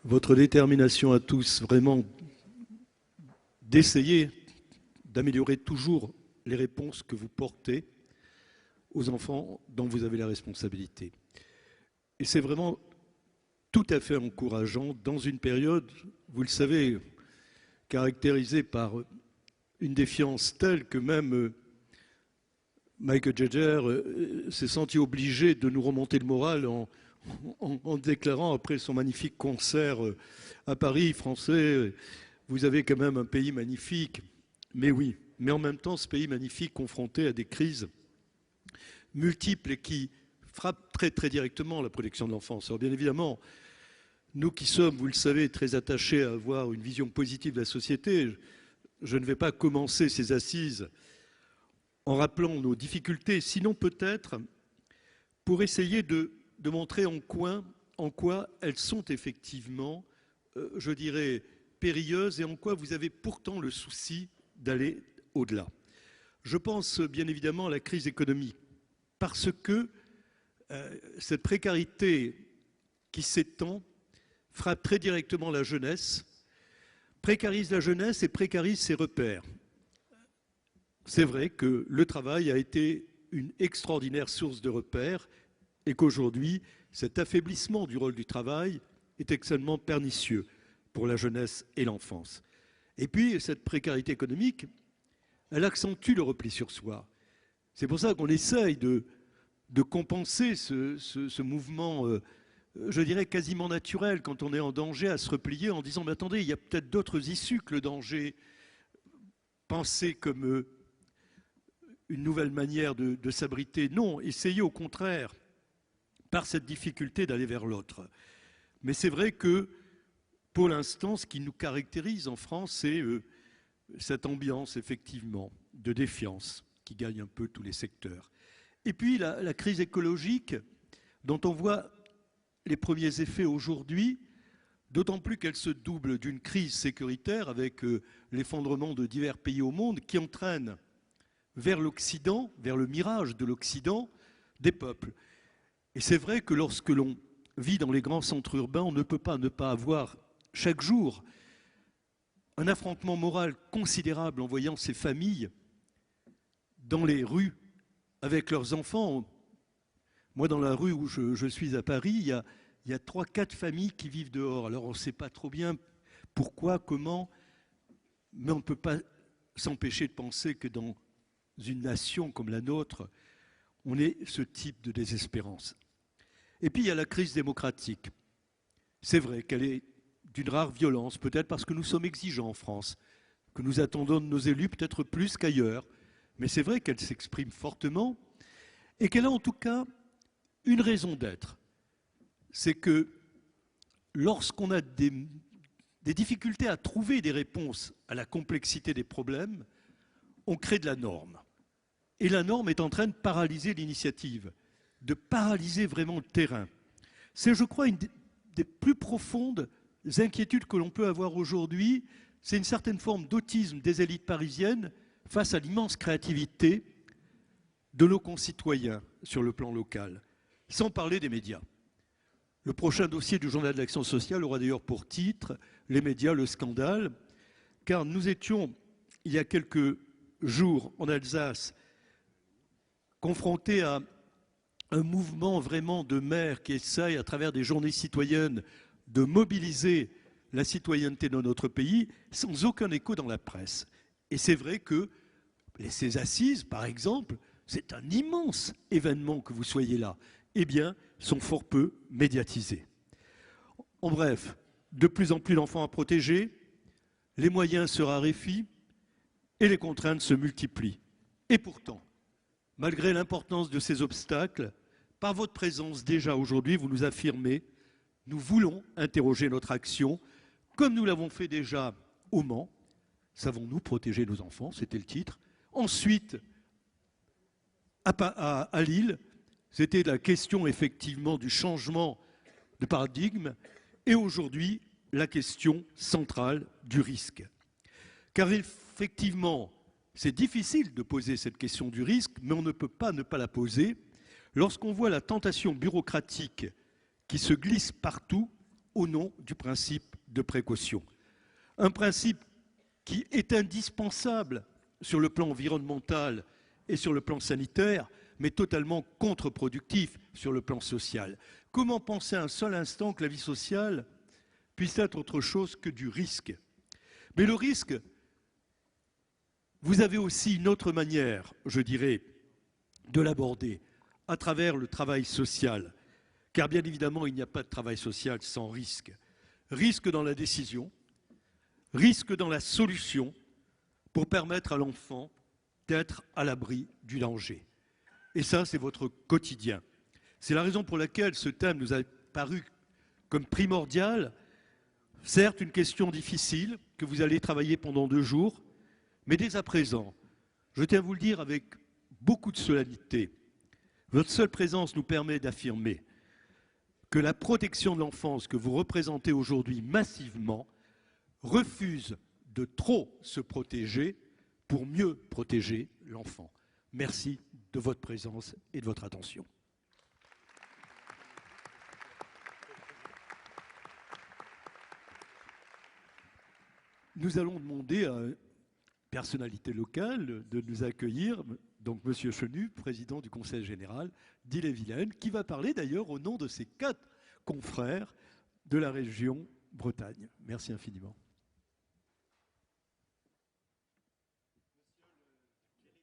votre détermination à tous vraiment d'essayer d'améliorer toujours les réponses que vous portez aux enfants dont vous avez la responsabilité. Et c'est vraiment tout à fait encourageant dans une période, vous le savez, caractérisée par une défiance telle que même Michael Jagger s'est senti obligé de nous remonter le moral en déclarant après son magnifique concert à Paris, français, vous avez quand même un pays magnifique. Mais oui, mais en même temps, ce pays magnifique confronté à des crises multiples et qui frappent très très directement la protection de l'enfance. Alors bien évidemment, nous qui sommes, vous le savez, très attachés à avoir une vision positive de la société, je ne vais pas commencer ces assises en rappelant nos difficultés, sinon peut-être pour essayer de montrer en quoi elles sont effectivement, je dirais, périlleuses et en quoi vous avez pourtant le souci d'aller au-delà. Je pense bien évidemment à la crise économique, parce que cette précarité qui s'étend frappe très directement la jeunesse, précarise la jeunesse et précarise ses repères. C'est vrai que le travail a été une extraordinaire source de repères et qu'aujourd'hui, cet affaiblissement du rôle du travail est extrêmement pernicieux pour la jeunesse et l'enfance. Et puis, cette précarité économique, elle accentue le repli sur soi. C'est pour ça qu'on essaye de compenser ce mouvement, je dirais, quasiment naturel quand on est en danger, à se replier en disant « Mais attendez, il y a peut-être d'autres issues que le danger. » Penser comme une nouvelle manière de s'abriter. Non, essayez au contraire, par cette difficulté, d'aller vers l'autre. Mais c'est vrai que, pour l'instant, ce qui nous caractérise en France, c'est cette ambiance, effectivement, de défiance qui gagne un peu tous les secteurs. Et puis, la crise écologique, dont on voit les premiers effets aujourd'hui, d'autant plus qu'elle se double d'une crise sécuritaire avec l'effondrement de divers pays au monde qui entraîne vers l'Occident, vers le mirage de l'Occident, des peuples. Et c'est vrai que lorsque l'on vit dans les grands centres urbains, on ne peut pas ne pas avoir chaque jour un affrontement moral considérable en voyant ces familles dans les rues avec leurs enfants. Moi, dans la rue où je suis à Paris, il y a 3-4 familles qui vivent dehors. Alors on ne sait pas trop bien pourquoi, comment, mais on ne peut pas s'empêcher de penser que dans une nation comme la nôtre, on ait ce type de désespérance. Et puis il y a la crise démocratique. C'est vrai qu'elle est d'une rare violence, peut-être parce que nous sommes exigeants en France, que nous attendons de nos élus peut-être plus qu'ailleurs, mais c'est vrai qu'elle s'exprime fortement et qu'elle a en tout cas une raison d'être. C'est que lorsqu'on a des difficultés à trouver des réponses à la complexité des problèmes, on crée de la norme. Et la norme est en train de paralyser l'initiative, de paralyser vraiment le terrain. C'est, je crois, une des plus profondes inquiétudes que l'on peut avoir aujourd'hui. C'est une certaine forme d'autisme des élites parisiennes face à l'immense créativité de nos concitoyens sur le plan local, sans parler des médias. Le prochain dossier du Journal de l'Action sociale aura d'ailleurs pour titre « Les médias, le scandale », car nous étions, il y a quelques jours en Alsace, confrontés à un mouvement vraiment de maires qui essayent, à travers des journées citoyennes, de mobiliser la citoyenneté dans notre pays, sans aucun écho dans la presse. Et c'est vrai que ces assises, par exemple, c'est un immense événement que vous soyez là, eh bien, sont fort peu médiatisés. En bref, de plus en plus d'enfants à protéger, les moyens se raréfient et les contraintes se multiplient. Et pourtant, malgré l'importance de ces obstacles, par votre présence déjà aujourd'hui, vous nous affirmez « Nous voulons interroger notre action, comme nous l'avons fait déjà au Mans. Savons-nous protéger nos enfants ?» C'était le titre. Ensuite, à Lille, c'était la question effectivement du changement de paradigme. Et aujourd'hui, la question centrale du risque. Car effectivement, c'est difficile de poser cette question du risque, mais on ne peut pas ne pas la poser lorsqu'on voit la tentation bureaucratique qui se glisse partout au nom du principe de précaution. Un principe qui est indispensable sur le plan environnemental et sur le plan sanitaire, mais totalement contre-productif sur le plan social. Comment penser un seul instant que la vie sociale puisse être autre chose que du risque? Mais le risque, vous avez aussi une autre manière, je dirais, de l'aborder, à travers le travail social. Car bien évidemment, il n'y a pas de travail social sans risque. Risque dans la décision, risque dans la solution, pour permettre à l'enfant d'être à l'abri du danger. Et ça, c'est votre quotidien. C'est la raison pour laquelle ce thème nous a paru comme primordial. Certes, une question difficile que vous allez travailler pendant 2 jours, mais dès à présent, je tiens à vous le dire avec beaucoup de solennité, votre seule présence nous permet d'affirmer que la protection de l'enfance que vous représentez aujourd'hui massivement refuse de trop se protéger pour mieux protéger l'enfant. Merci de votre présence et de votre attention. Nous allons demander à une personnalité locale de nous accueillir, donc M. Chenu, président du Conseil général d'Ille-et-Vilaine, qui va parler d'ailleurs au nom de ses 4 confrères de la région Bretagne. Merci infiniment.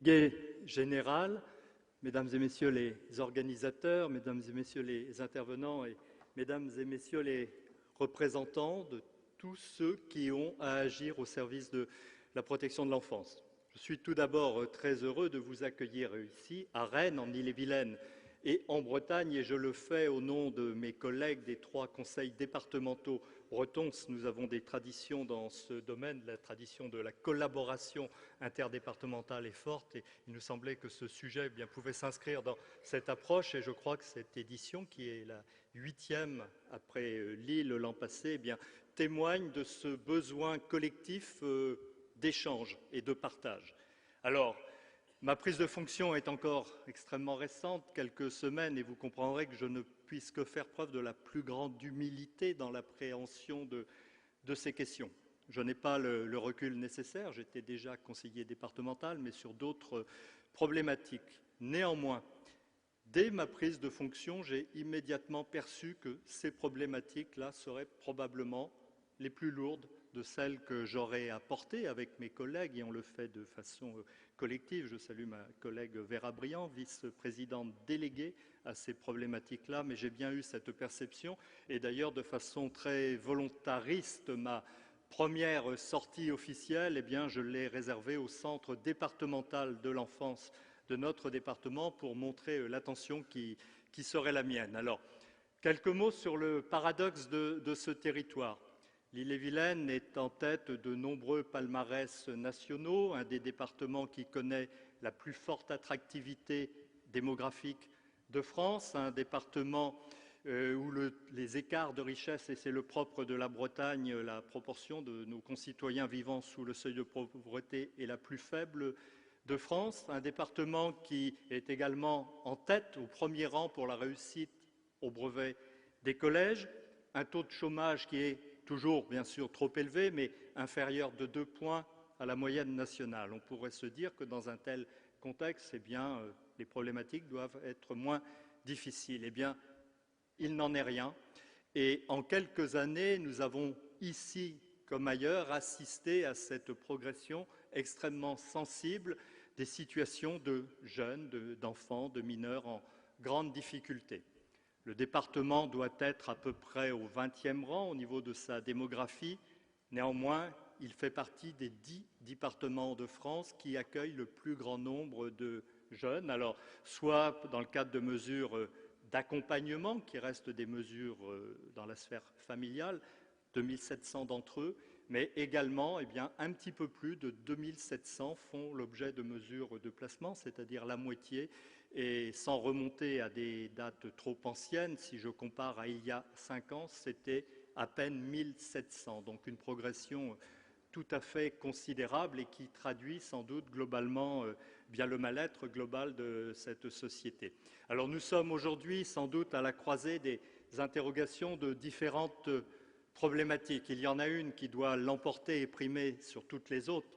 Délégué général, mesdames et messieurs les organisateurs, mesdames et messieurs les intervenants et mesdames et messieurs les représentants de tous ceux qui ont à agir au service de la protection de l'enfance. Je suis tout d'abord très heureux de vous accueillir ici, à Rennes, en Ille-et-Vilaine et en Bretagne, et je le fais au nom de mes collègues des 3 conseils départementaux bretons. Nous avons des traditions dans ce domaine, la tradition de la collaboration interdépartementale est forte, et il nous semblait que ce sujet pouvait s'inscrire dans cette approche, et je crois que cette édition, qui est la 8e après Lille l'an passé, témoigne de ce besoin collectif d'échange et de partage. Alors, ma prise de fonction est encore extrêmement récente, quelques semaines, et vous comprendrez que je ne puisse que faire preuve de la plus grande humilité dans l'appréhension de ces questions. Je n'ai pas le recul nécessaire, j'étais déjà conseiller départemental, mais sur d'autres problématiques. Néanmoins, dès ma prise de fonction, j'ai immédiatement perçu que ces problématiques-là seraient probablement les plus lourdes de celles que j'aurais à porter avec mes collègues, et on le fait de façon collective. Je salue ma collègue Vera Briand, vice-présidente déléguée à ces problématiques-là, mais j'ai bien eu cette perception, et d'ailleurs de façon très volontariste, ma première sortie officielle, je l'ai réservée au centre départemental de l'enfance de notre département pour montrer l'attention qui serait la mienne. Alors, quelques mots sur le paradoxe de ce territoire. L'Ille-et-Vilaine est en tête de nombreux palmarès nationaux, un des départements qui connaît la plus forte attractivité démographique de France, un département où les écarts de richesse, et c'est le propre de la Bretagne, la proportion de nos concitoyens vivant sous le seuil de pauvreté est la plus faible de France, un département qui est également en tête, au premier rang pour la réussite au brevet des collèges, un taux de chômage qui est toujours, bien sûr, trop élevé, mais inférieur de 2 points à la moyenne nationale. On pourrait se dire que dans un tel contexte, les problématiques doivent être moins difficiles. Il n'en est rien. Et en quelques années, nous avons ici comme ailleurs assisté à cette progression extrêmement sensible des situations de jeunes, d'enfants, de mineurs en grande difficulté. Le département doit être à peu près au 20e rang au niveau de sa démographie. Néanmoins, il fait partie des 10 départements de France qui accueillent le plus grand nombre de jeunes. Alors, soit dans le cadre de mesures d'accompagnement, qui restent des mesures dans la sphère familiale, 2700 d'entre eux, mais également, un petit peu plus de 2700 font l'objet de mesures de placement, c'est-à-dire la moitié. Et sans remonter à des dates trop anciennes, si je compare à il y a 5 ans, c'était à peine 1700. Donc une progression tout à fait considérable et qui traduit sans doute globalement bien le mal-être global de cette société. Alors nous sommes aujourd'hui sans doute à la croisée des interrogations de différentes problématiques. Il y en a une qui doit l'emporter et primer sur toutes les autres.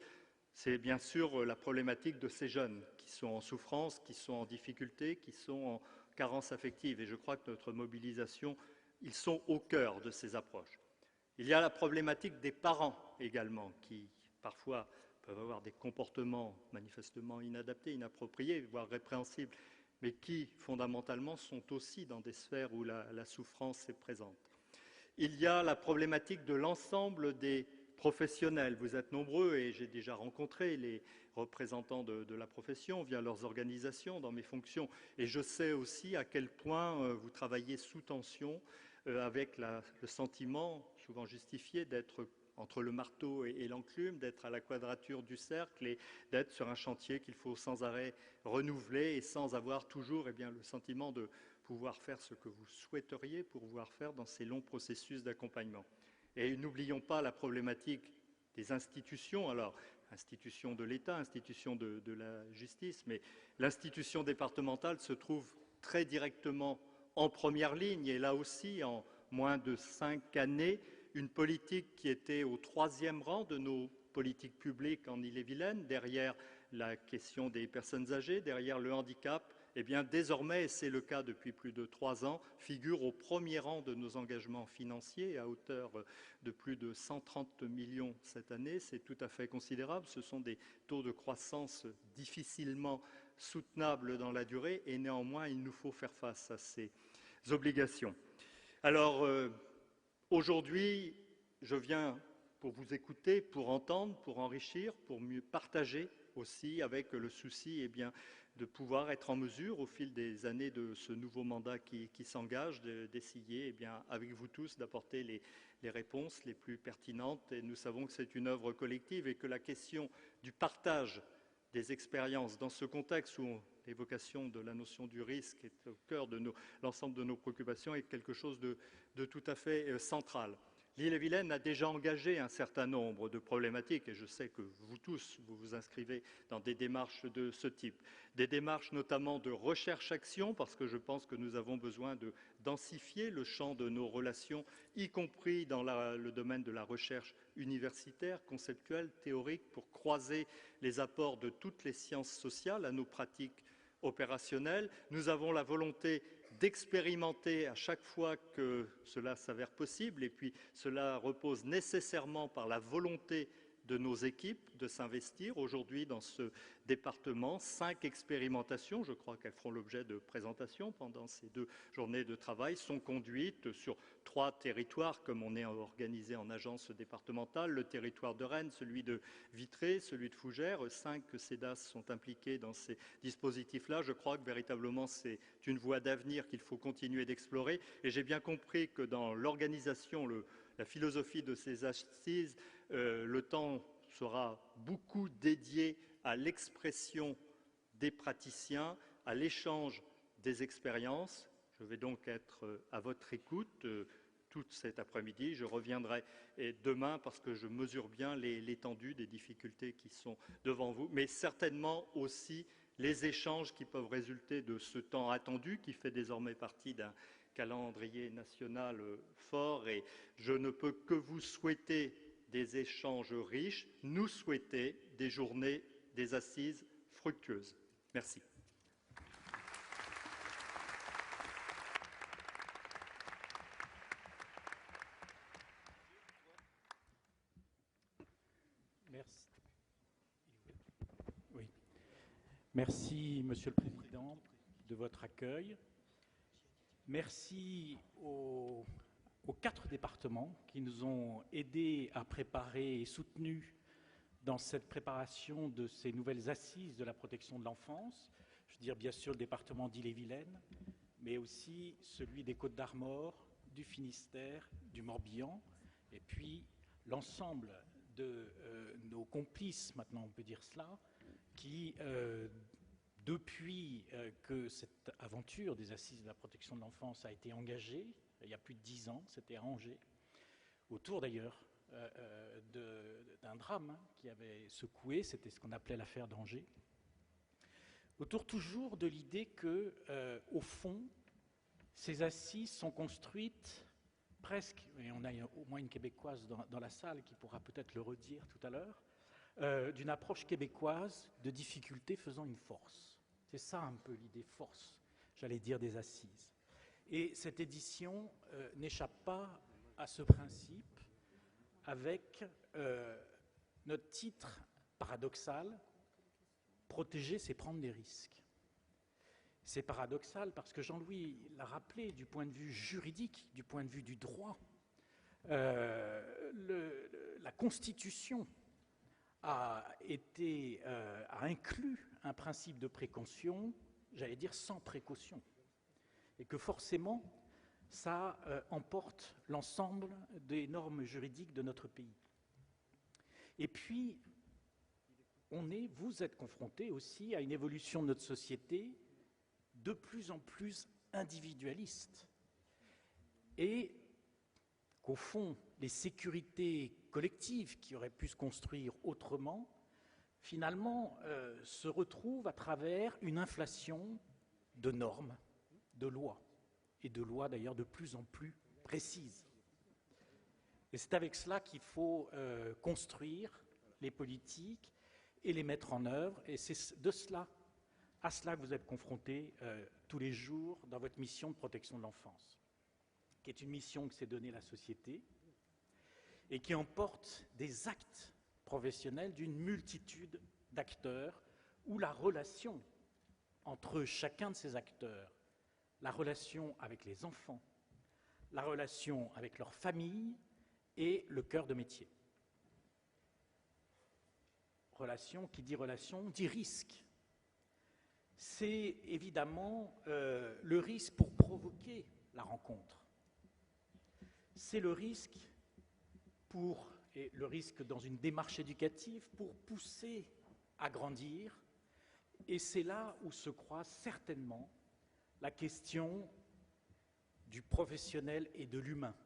C'est bien sûr la problématique de ces jeunes qui sont en souffrance, qui sont en difficulté, qui sont en carence affective. Et je crois que notre mobilisation, ils sont au cœur de ces approches. Il y a la problématique des parents également, qui parfois peuvent avoir des comportements manifestement inadaptés, inappropriés, voire répréhensibles, mais qui fondamentalement sont aussi dans des sphères où la souffrance est présente. Il y a la problématique de l'ensemble des professionnels. Vous êtes nombreux et j'ai déjà rencontré les représentants de la profession via leurs organisations dans mes fonctions. Et je sais aussi à quel point vous travaillez sous tension avec le sentiment, souvent justifié, d'être entre le marteau et l'enclume, d'être à la quadrature du cercle et d'être sur un chantier qu'il faut sans arrêt renouveler et sans avoir toujours le sentiment de pouvoir faire ce que vous souhaiteriez pouvoir faire dans ces longs processus d'accompagnement. Et n'oublions pas la problématique des institutions, alors institutions de l'État, institutions de la justice, mais l'institution départementale se trouve très directement en première ligne et là aussi, en moins de 5 années, une politique qui était au 3e rang de nos politiques publiques en Ille-et-Vilaine, derrière la question des personnes âgées, derrière le handicap, eh bien désormais, et c'est le cas depuis plus de 3 ans, figure au 1er rang de nos engagements financiers à hauteur de plus de 130 millions cette année. C'est tout à fait considérable. Ce sont des taux de croissance difficilement soutenables dans la durée et néanmoins, il nous faut faire face à ces obligations. Alors, aujourd'hui, je viens pour vous écouter, pour entendre, pour enrichir, pour mieux partager aussi avec le souci de pouvoir être en mesure, au fil des années de ce nouveau mandat qui s'engage, d'essayer avec vous tous d'apporter les réponses les plus pertinentes. Et nous savons que c'est une œuvre collective et que la question du partage des expériences dans ce contexte où l'évocation de la notion du risque est au cœur de l'ensemble de nos préoccupations est quelque chose de tout à fait central. L'Ille-et-Vilaine a déjà engagé un certain nombre de problématiques et je sais que vous tous, vous vous inscrivez dans des démarches de ce type. Des démarches notamment de recherche-action parce que je pense que nous avons besoin de densifier le champ de nos relations, y compris dans le domaine de la recherche universitaire, conceptuelle, théorique, pour croiser les apports de toutes les sciences sociales à nos pratiques opérationnelles. Nous avons la volonté d'expérimenter à chaque fois que cela s'avère possible et puis cela repose nécessairement par la volonté de nos équipes de s'investir. Aujourd'hui, dans ce département, 5 expérimentations, je crois qu'elles feront l'objet de présentations pendant ces 2 journées de travail, sont conduites sur 3 territoires, comme on est organisé en agence départementale, le territoire de Rennes, celui de Vitré, celui de Fougères. 5 CEDAS sont impliqués dans ces dispositifs-là. Je crois que véritablement, c'est une voie d'avenir qu'il faut continuer d'explorer. Et j'ai bien compris que dans l'organisation, la philosophie de ces assises, le temps sera beaucoup dédié à l'expression des praticiens, à l'échange des expériences. Je vais donc être à votre écoute toute cet après-midi. Je reviendrai demain parce que je mesure bien l'étendue des difficultés qui sont devant vous, mais certainement aussi les échanges qui peuvent résulter de ce temps attendu qui fait désormais partie d'un calendrier national fort. Et je ne peux que vous souhaiter des échanges riches, nous souhaiter des journées, des assises fructueuses. Merci. Merci. Oui. Merci, Monsieur le Président, de votre accueil. Merci aux 4 départements qui nous ont aidés à préparer et soutenus dans cette préparation de ces nouvelles assises de la protection de l'enfance. Je veux dire bien sûr le département d'Ille-et-Vilaine, mais aussi celui des Côtes-d'Armor, du Finistère, du Morbihan, et puis l'ensemble de nos complices, maintenant on peut dire cela, qui, depuis que cette aventure des assises de la protection de l'enfance a été engagée, il y a plus de 10 ans, c'était à Angers, autour d'ailleurs d'un drame qui avait secoué, c'était ce qu'on appelait l'affaire d'Angers, autour toujours de l'idée que, au fond, ces assises sont construites presque, et on a au moins une Québécoise dans la salle qui pourra peut-être le redire tout à l'heure, d'une approche québécoise de difficulté faisant une force. C'est ça un peu l'idée force, j'allais dire, des assises. Et cette édition n'échappe pas à ce principe avec notre titre paradoxal, « Protéger, c'est prendre des risques ». C'est paradoxal parce que Jean-Louis l'a rappelé du point de vue juridique, du point de vue du droit. La Constitution a inclus un principe de précaution, j'allais dire sans précaution, et que forcément, ça emporte l'ensemble des normes juridiques de notre pays. Et puis, vous êtes confrontés aussi à une évolution de notre société de plus en plus individualiste, et qu'au fond, les sécurités collectives qui auraient pu se construire autrement, finalement, se retrouvent à travers une inflation de normes, de lois, et de lois d'ailleurs de plus en plus précises. Et c'est avec cela qu'il faut construire les politiques et les mettre en œuvre, et c'est à cela que vous êtes confrontés tous les jours dans votre mission de protection de l'enfance, qui est une mission que s'est donnée la société et qui emporte des actes professionnels d'une multitude d'acteurs où la relation entre chacun de ces acteurs, la relation avec les enfants, la relation avec leur famille est le cœur de métier. Relation, qui dit relation, dit risque. C'est évidemment le risque pour provoquer la rencontre. C'est le risque dans une démarche éducative pour pousser à grandir. Et c'est là où se croise certainement la question du professionnel et de l'humain.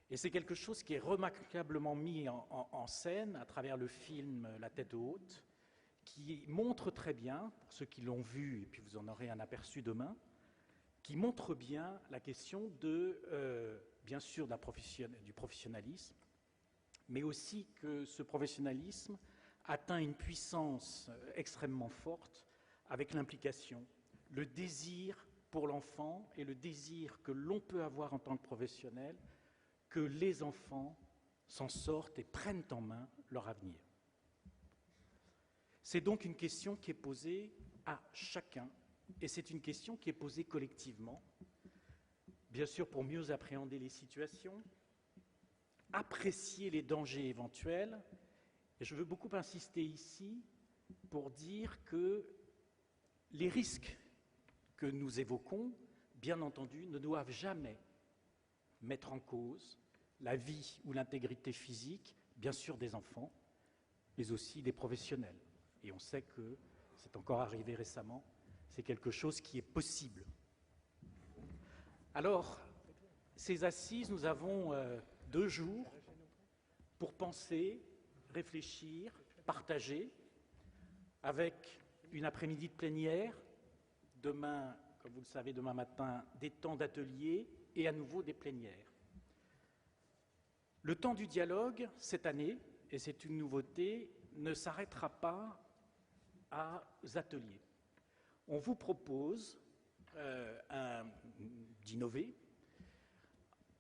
Et c'est quelque chose qui est remarquablement mis en scène à travers le film La tête haute, qui montre très bien, pour ceux qui l'ont vu, et puis vous en aurez un aperçu demain, qui montre bien la question bien sûr, du professionnalisme, mais aussi que ce professionnalisme atteint une puissance extrêmement forte avec l'implication, le désir pour l'enfant et le désir que l'on peut avoir en tant que professionnel, que les enfants s'en sortent et prennent en main leur avenir. C'est donc une question qui est posée à chacun, et c'est une question qui est posée collectivement, bien sûr pour mieux appréhender les situations, apprécier les dangers éventuels, et je veux beaucoup insister ici pour dire que les risques que nous évoquons, bien entendu, ne doivent jamais mettre en cause la vie ou l'intégrité physique, bien sûr des enfants, mais aussi des professionnels. Et on sait que c'est encore arrivé récemment, c'est quelque chose qui est possible. Alors, ces assises, nous avons 2 jours pour penser, réfléchir, partager, avec une après-midi de plénière, demain, comme vous le savez, demain matin, des temps d'atelier et à nouveau des plénières. Le temps du dialogue, cette année, et c'est une nouveauté, ne s'arrêtera pas aux ateliers. On vous propose d'innover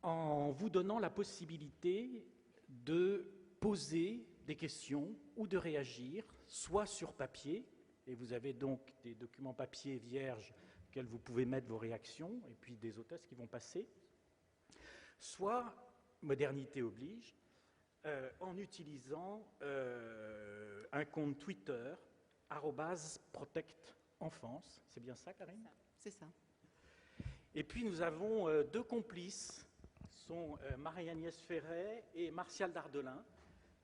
en vous donnant la possibilité de poser des questions ou de réagir, soit sur papier, et vous avez donc des documents papier vierges auxquels vous pouvez mettre vos réactions, et puis des hôtesses qui vont passer, soit, modernité oblige, en utilisant un compte Twitter, @protectenfance. C'est bien ça, Karine ? C'est ça. Et puis nous avons 2 complices, sont Marie-Agnès Ferret et Martial Dardelin,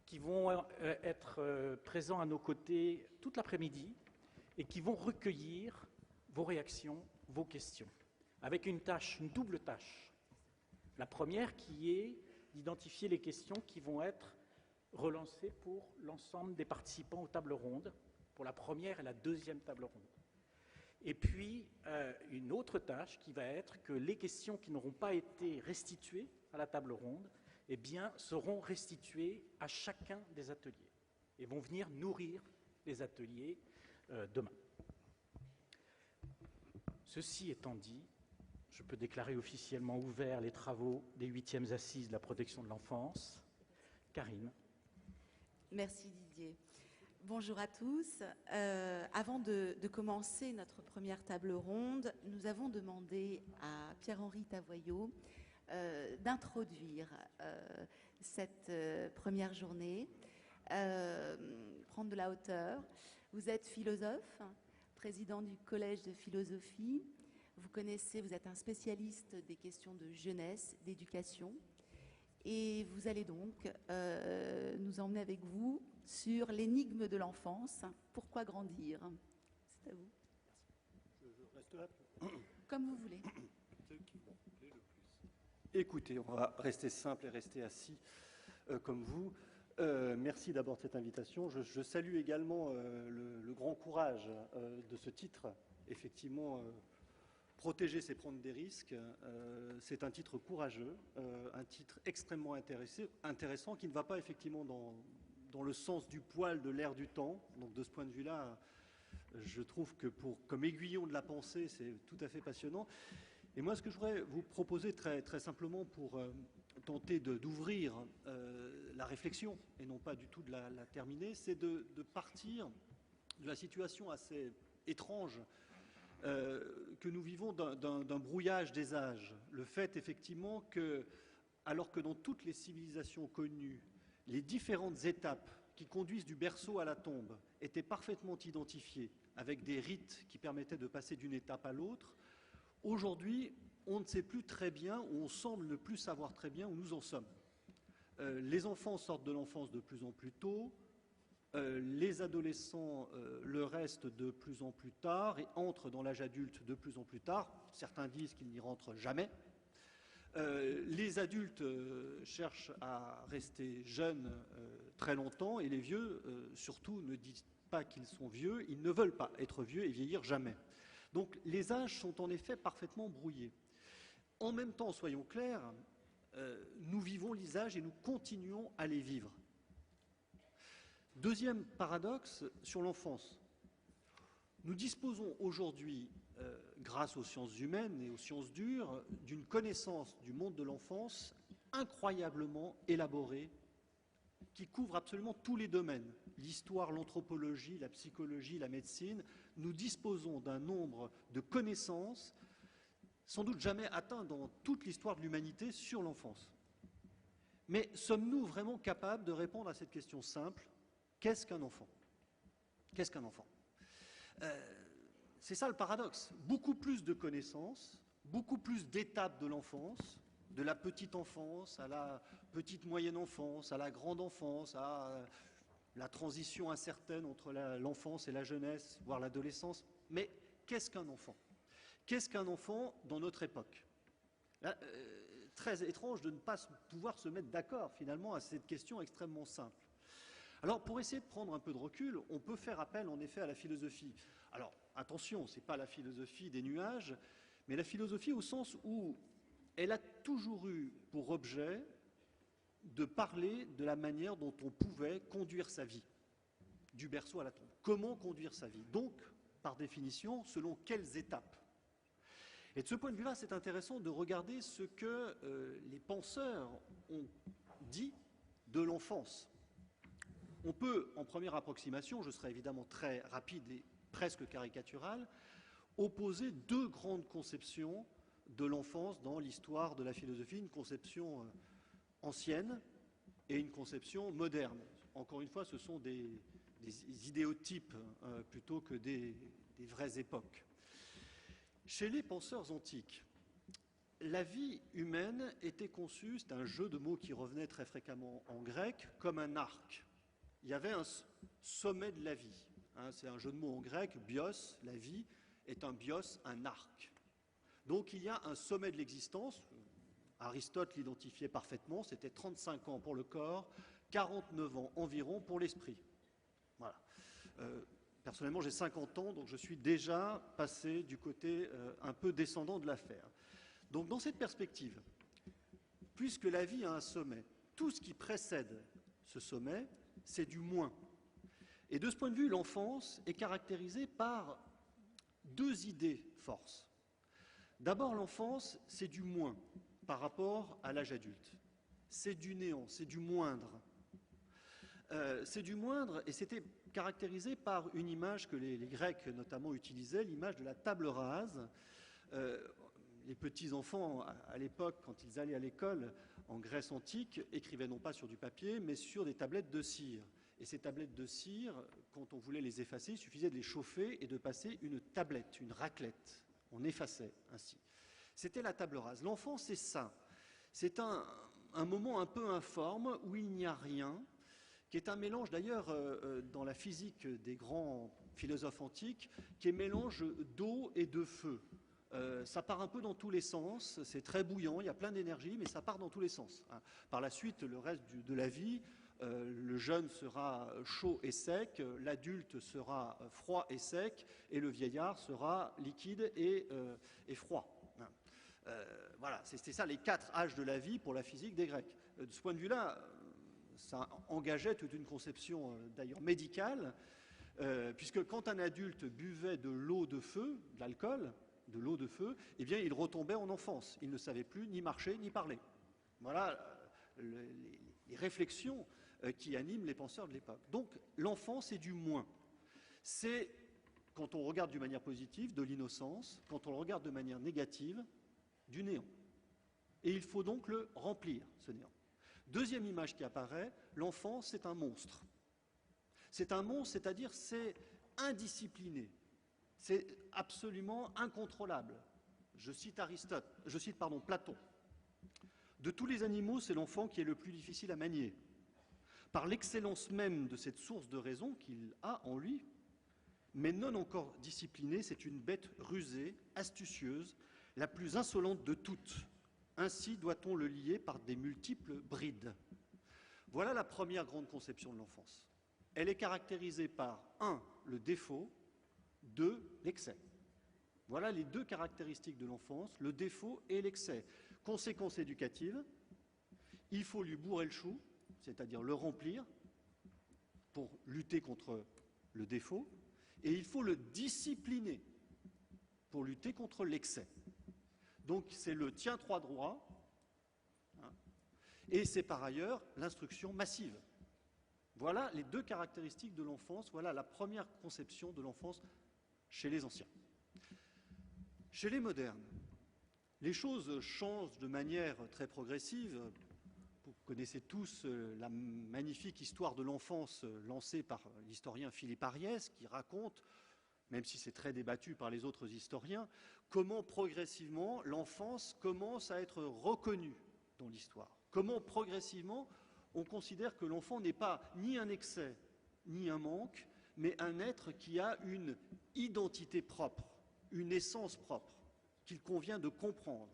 qui vont être présents à nos côtés toute l'après-midi et qui vont recueillir vos réactions, vos questions, avec une double tâche. La première qui est d'identifier les questions qui vont être relancées pour l'ensemble des participants aux tables rondes, pour la première et la deuxième table ronde. Et puis, une autre tâche qui va être que les questions qui n'auront pas été restituées à la table ronde, eh bien, seront restituées à chacun des ateliers et vont venir nourrir les ateliers demain. Ceci étant dit, je peux déclarer officiellement ouverts les travaux des 8e assises de la protection de l'enfance. Karine. Merci Didier. Bonjour à tous. Avant de commencer notre première table ronde, nous avons demandé à Pierre-Henri Tavoyot d'introduire cette première journée, prendre de la hauteur. Vous êtes philosophe, président du Collège de philosophie. Vous êtes un spécialiste des questions de jeunesse, d'éducation. Et vous allez donc nous emmener avec vous sur l'énigme de l'enfance. Pourquoi grandir? C'est à vous. Je reste là. Comme vous voulez. Écoutez, on va rester simple et rester assis comme vous. Merci d'abord de cette invitation. Je salue également le grand courage de ce titre. Effectivement, protéger, c'est prendre des risques. C'est un titre courageux, un titre extrêmement intéressant qui ne va pas effectivement dans le sens du poil de l'air du temps. Donc de ce point de vue-là, je trouve que comme aiguillon de la pensée, c'est tout à fait passionnant. Et moi, ce que je voudrais vous proposer très, très simplement pour tenter d'ouvrir la réflexion, et non pas du tout de la terminer, c'est de partir de la situation assez étrange que nous vivons d'un brouillage des âges. Le fait, effectivement, que, alors que dans toutes les civilisations connues, les différentes étapes qui conduisent du berceau à la tombe étaient parfaitement identifiées, avec des rites qui permettaient de passer d'une étape à l'autre, aujourd'hui, on ne sait plus très bien, ou on semble ne plus savoir très bien où nous en sommes. Les enfants sortent de l'enfance de plus en plus tôt, les adolescents le restent de plus en plus tard et entrent dans l'âge adulte de plus en plus tard. Certains disent qu'ils n'y rentrent jamais. Les adultes cherchent à rester jeunes très longtemps et les vieux, surtout, ne disent pas qu'ils sont vieux, ils ne veulent pas être vieux et vieillir jamais. Donc les âges sont en effet parfaitement brouillés. En même temps, soyons clairs, nous vivons les âges et nous continuons à les vivre. Deuxième paradoxe sur l'enfance. Nous disposons aujourd'hui, grâce aux sciences humaines et aux sciences dures, d'une connaissance du monde de l'enfance incroyablement élaborée, qui couvre absolument tous les domaines, l'histoire, l'anthropologie, la psychologie, la médecine. Nous disposons d'un nombre de connaissances sans doute jamais atteint dans toute l'histoire de l'humanité sur l'enfance. Mais sommes-nous vraiment capables de répondre à cette question simple? Qu'est-ce qu'un enfant? Qu'est-ce qu'un enfant? C'est ça le paradoxe. Beaucoup plus de connaissances, beaucoup plus d'étapes de l'enfance, de la petite enfance à la petite moyenne enfance, à la grande enfance, à la transition incertaine entre l'enfance et la jeunesse, voire l'adolescence. Mais qu'est-ce qu'un enfant? Qu'est-ce qu'un enfant dans notre époque? Là, très étrange de ne pas pouvoir se mettre d'accord finalement à cette question extrêmement simple. Alors, pour essayer de prendre un peu de recul, on peut faire appel en effet à la philosophie. Alors, attention, ce n'est pas la philosophie des nuages, mais la philosophie au sens où elle a toujours eu pour objet de parler de la manière dont on pouvait conduire sa vie, du berceau à la tombe. Comment conduire sa vie? Donc, par définition, selon quelles étapes? Et de ce point de vue-là, c'est intéressant de regarder ce que les penseurs ont dit de l'enfance. On peut, en première approximation, je serai évidemment très rapide et presque caricatural, opposer deux grandes conceptions de l'enfance dans l'histoire de la philosophie, une conception ancienne et une conception moderne. Encore une fois, ce sont des idéotypes plutôt que des vraies époques. Chez les penseurs antiques, la vie humaine était conçue, c'est un jeu de mots qui revenait très fréquemment en grec, comme un arc. Il y avait un sommet de la vie. C'est un jeu de mots en grec, bios, la vie, est un bios, un arc. Donc il y a un sommet de l'existence, Aristote l'identifiait parfaitement, c'était 35 ans pour le corps, 49 ans environ pour l'esprit. Voilà. Personnellement, j'ai 50 ans, donc je suis déjà passé du côté un peu descendant de l'affaire. Donc dans cette perspective, puisque la vie a un sommet, tout ce qui précède ce sommet, c'est du moins. Et de ce point de vue, l'enfance est caractérisée par deux idées forces. D'abord, l'enfance, c'est du moins par rapport à l'âge adulte. C'est du néant, c'est du moindre. C'est du moindre, et c'était caractérisé par une image que les Grecs notamment utilisaient, l'image de la table rase. Les petits-enfants, à l'époque, quand ils allaient à l'école en Grèce antique, écrivaient non pas sur du papier, mais sur des tablettes de cire. Et ces tablettes de cire, quand on voulait les effacer, il suffisait de les chauffer et de passer une tablette, une raclette. On effaçait ainsi. C'était la table rase. L'enfant, c'est ça. C'est un moment un peu informe où il n'y a rien, qui est un mélange d'ailleurs dans la physique des grands philosophes antiques, qui est mélange d'eau et de feu. Ça part un peu dans tous les sens, c'est très bouillant, il y a plein d'énergie, mais ça part dans tous les sens. Par la suite, le reste de la vie, le jeune sera chaud et sec, l'adulte sera froid et sec, et le vieillard sera liquide et froid. Voilà, c'était ça les 4 âges de la vie pour la physique des Grecs. De ce point de vue-là, ça engageait toute une conception d'ailleurs médicale, puisque quand un adulte buvait de l'eau de feu, de l'alcool, de l'eau de feu, eh bien il retombait en enfance. Il ne savait plus ni marcher ni parler. Voilà les réflexions qui animent les penseurs de l'époque. Donc l'enfance, c'est du moins. C'est, quand on regarde d'une manière positive, de l'innocence, quand on le regarde de manière négative, du néant. Et il faut donc le remplir, ce néant. Deuxième image qui apparaît, l'enfant, c'est un monstre. C'est un monstre, c'est-à-dire c'est indiscipliné, c'est absolument incontrôlable. Je cite Platon. De tous les animaux, c'est l'enfant qui est le plus difficile à manier. Par l'excellence même de cette source de raison qu'il a en lui, mais non encore disciplinée, c'est une bête rusée, astucieuse, la plus insolente de toutes. Ainsi doit-on le lier par des multiples brides. Voilà la première grande conception de l'enfance. Elle est caractérisée par 1. Le défaut, 2. L'excès. Voilà les 2 caractéristiques de l'enfance, le défaut et l'excès. Conséquence éducative, il faut lui bourrer le chou, c'est-à-dire le remplir pour lutter contre le défaut, et il faut le discipliner pour lutter contre l'excès. Donc c'est le tiens trois droits, et c'est par ailleurs l'instruction massive. Voilà les 2 caractéristiques de l'enfance, voilà la première conception de l'enfance chez les anciens. Chez les modernes, les choses changent de manière très progressive. Vous connaissez tous la magnifique histoire de l'enfance lancée par l'historien Philippe Ariès, qui raconte, même si c'est très débattu par les autres historiens, comment progressivement l'enfance commence à être reconnue dans l'histoire. Comment progressivement on considère que l'enfant n'est pas ni un excès, ni un manque, mais un être qui a une identité propre, une essence propre, qu'il convient de comprendre.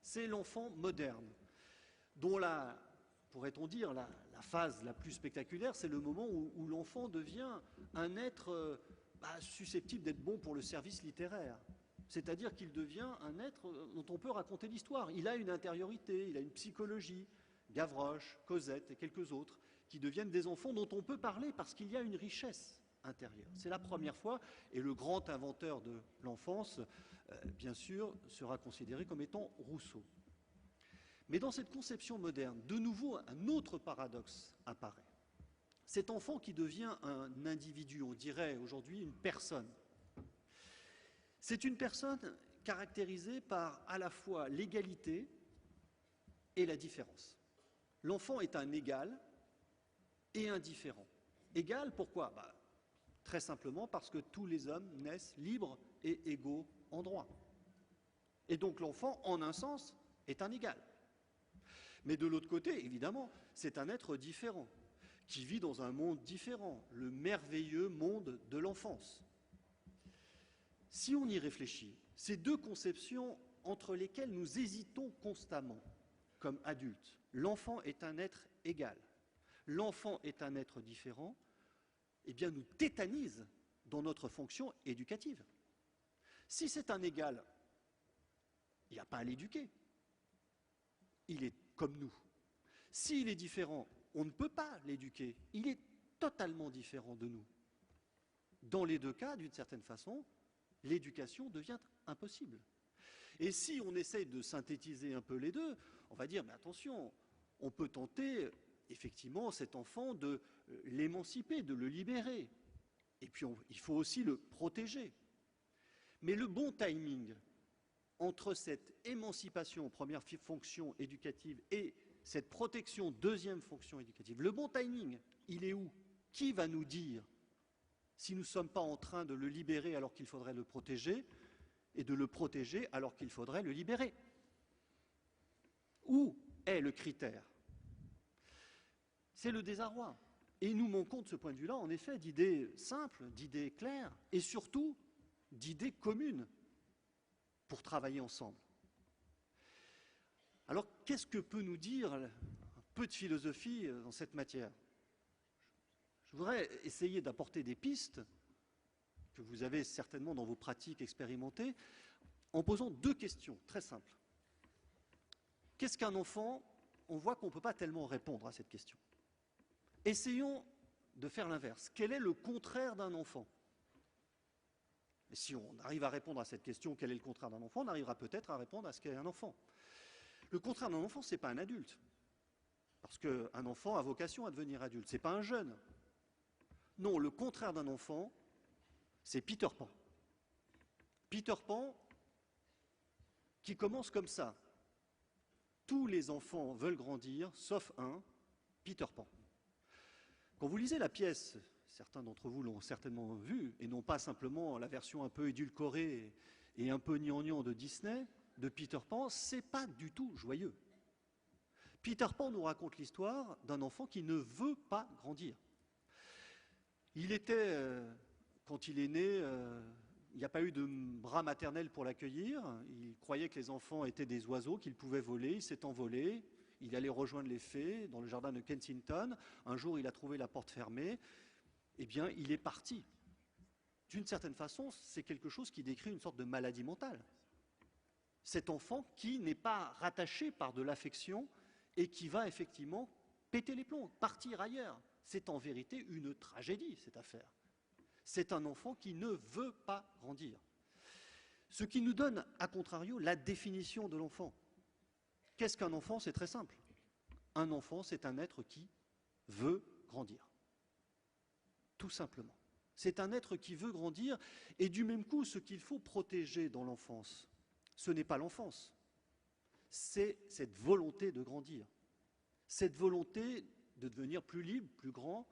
C'est l'enfant moderne, dont pourrait-on dire, la phase la plus spectaculaire, c'est le moment où l'enfant devient un être susceptible d'être bon pour le service littéraire. C'est-à-dire qu'il devient un être dont on peut raconter l'histoire. Il a une intériorité, il a une psychologie. Gavroche, Cosette et quelques autres, qui deviennent des enfants dont on peut parler parce qu'il y a une richesse intérieure. C'est la première fois, et le grand inventeur de l'enfance, bien sûr, sera considéré comme étant Rousseau. Mais dans cette conception moderne, de nouveau, un autre paradoxe apparaît. Cet enfant qui devient un individu, on dirait aujourd'hui une personne, c'est une personne caractérisée par à la fois l'égalité et la différence. L'enfant est un égal et un différent. Égal, pourquoi ? Très simplement parce que tous les hommes naissent libres et égaux en droit. Et donc l'enfant, en un sens, est un égal. Mais de l'autre côté, évidemment, c'est un être différent, qui vit dans un monde différent, le merveilleux monde de l'enfance. Si on y réfléchit, ces 2 conceptions entre lesquelles nous hésitons constamment, comme adultes, l'enfant est un être égal, l'enfant est un être différent, eh bien nous tétanise dans notre fonction éducative. Si c'est un égal, il n'y a pas à l'éduquer. Il est comme nous. S'il est différent, on ne peut pas l'éduquer. Il est totalement différent de nous. Dans les deux cas, d'une certaine façon, l'éducation devient impossible. Et si on essaye de synthétiser un peu les deux, on va dire, mais attention, on peut tenter effectivement cet enfant de l'émanciper, de le libérer. Et puis il faut aussi le protéger. Mais le bon timing entre cette émancipation, première fonction éducative, et cette protection, deuxième fonction éducative, le bon timing, il est où? Qui va nous dire si nous ne sommes pas en train de le libérer alors qu'il faudrait le protéger, et de le protéger alors qu'il faudrait le libérer? Où est le critère? C'est le désarroi. Et nous manquons de ce point de vue-là, en effet, d'idées simples, d'idées claires, et surtout d'idées communes pour travailler ensemble. Alors, qu'est-ce que peut nous dire un peu de philosophie dans cette matière? Je voudrais essayer d'apporter des pistes que vous avez certainement dans vos pratiques expérimentées, en posant deux questions très simples. Qu'est-ce qu'un enfant? On voit qu'on ne peut pas tellement répondre à cette question. Essayons de faire l'inverse. Quel est le contraire d'un enfant? Et si on arrive à répondre à cette question, quel est le contraire d'un enfant, on arrivera peut-être à répondre à ce qu'est un enfant. Le contraire d'un enfant, ce n'est pas un adulte. Parce qu'un enfant a vocation à devenir adulte. Ce n'est pas un jeune. Non, le contraire d'un enfant, c'est Peter Pan. Peter Pan qui commence comme ça. Tous les enfants veulent grandir, sauf un, Peter Pan. Quand vous lisez la pièce, certains d'entre vous l'ont certainement vue, et non pas simplement la version un peu édulcorée et un peu gnangnan de Disney, de Peter Pan, c'est pas du tout joyeux. Peter Pan nous raconte l'histoire d'un enfant qui ne veut pas grandir. Il était, quand il est né, il n'y a pas eu de bras maternel pour l'accueillir. Il croyait que les enfants étaient des oiseaux, qu'ils pouvaient voler. Il s'est envolé. Il allait rejoindre les fées dans le jardin de Kensington. Un jour, il a trouvé la porte fermée. Eh bien, il est parti. D'une certaine façon, c'est quelque chose qui décrit une sorte de maladie mentale. Cet enfant qui n'est pas rattaché par de l'affection et qui va effectivement péter les plombs, partir ailleurs. C'est en vérité une tragédie, cette affaire. C'est un enfant qui ne veut pas grandir. Ce qui nous donne, à contrario, la définition de l'enfant. Qu'est-ce qu'un enfant? C'est très simple. Un enfant, c'est un être qui veut grandir. Tout simplement. C'est un être qui veut grandir, et du même coup, ce qu'il faut protéger dans l'enfance, ce n'est pas l'enfance, c'est cette volonté de grandir, cette volonté de devenir plus libre, plus grand.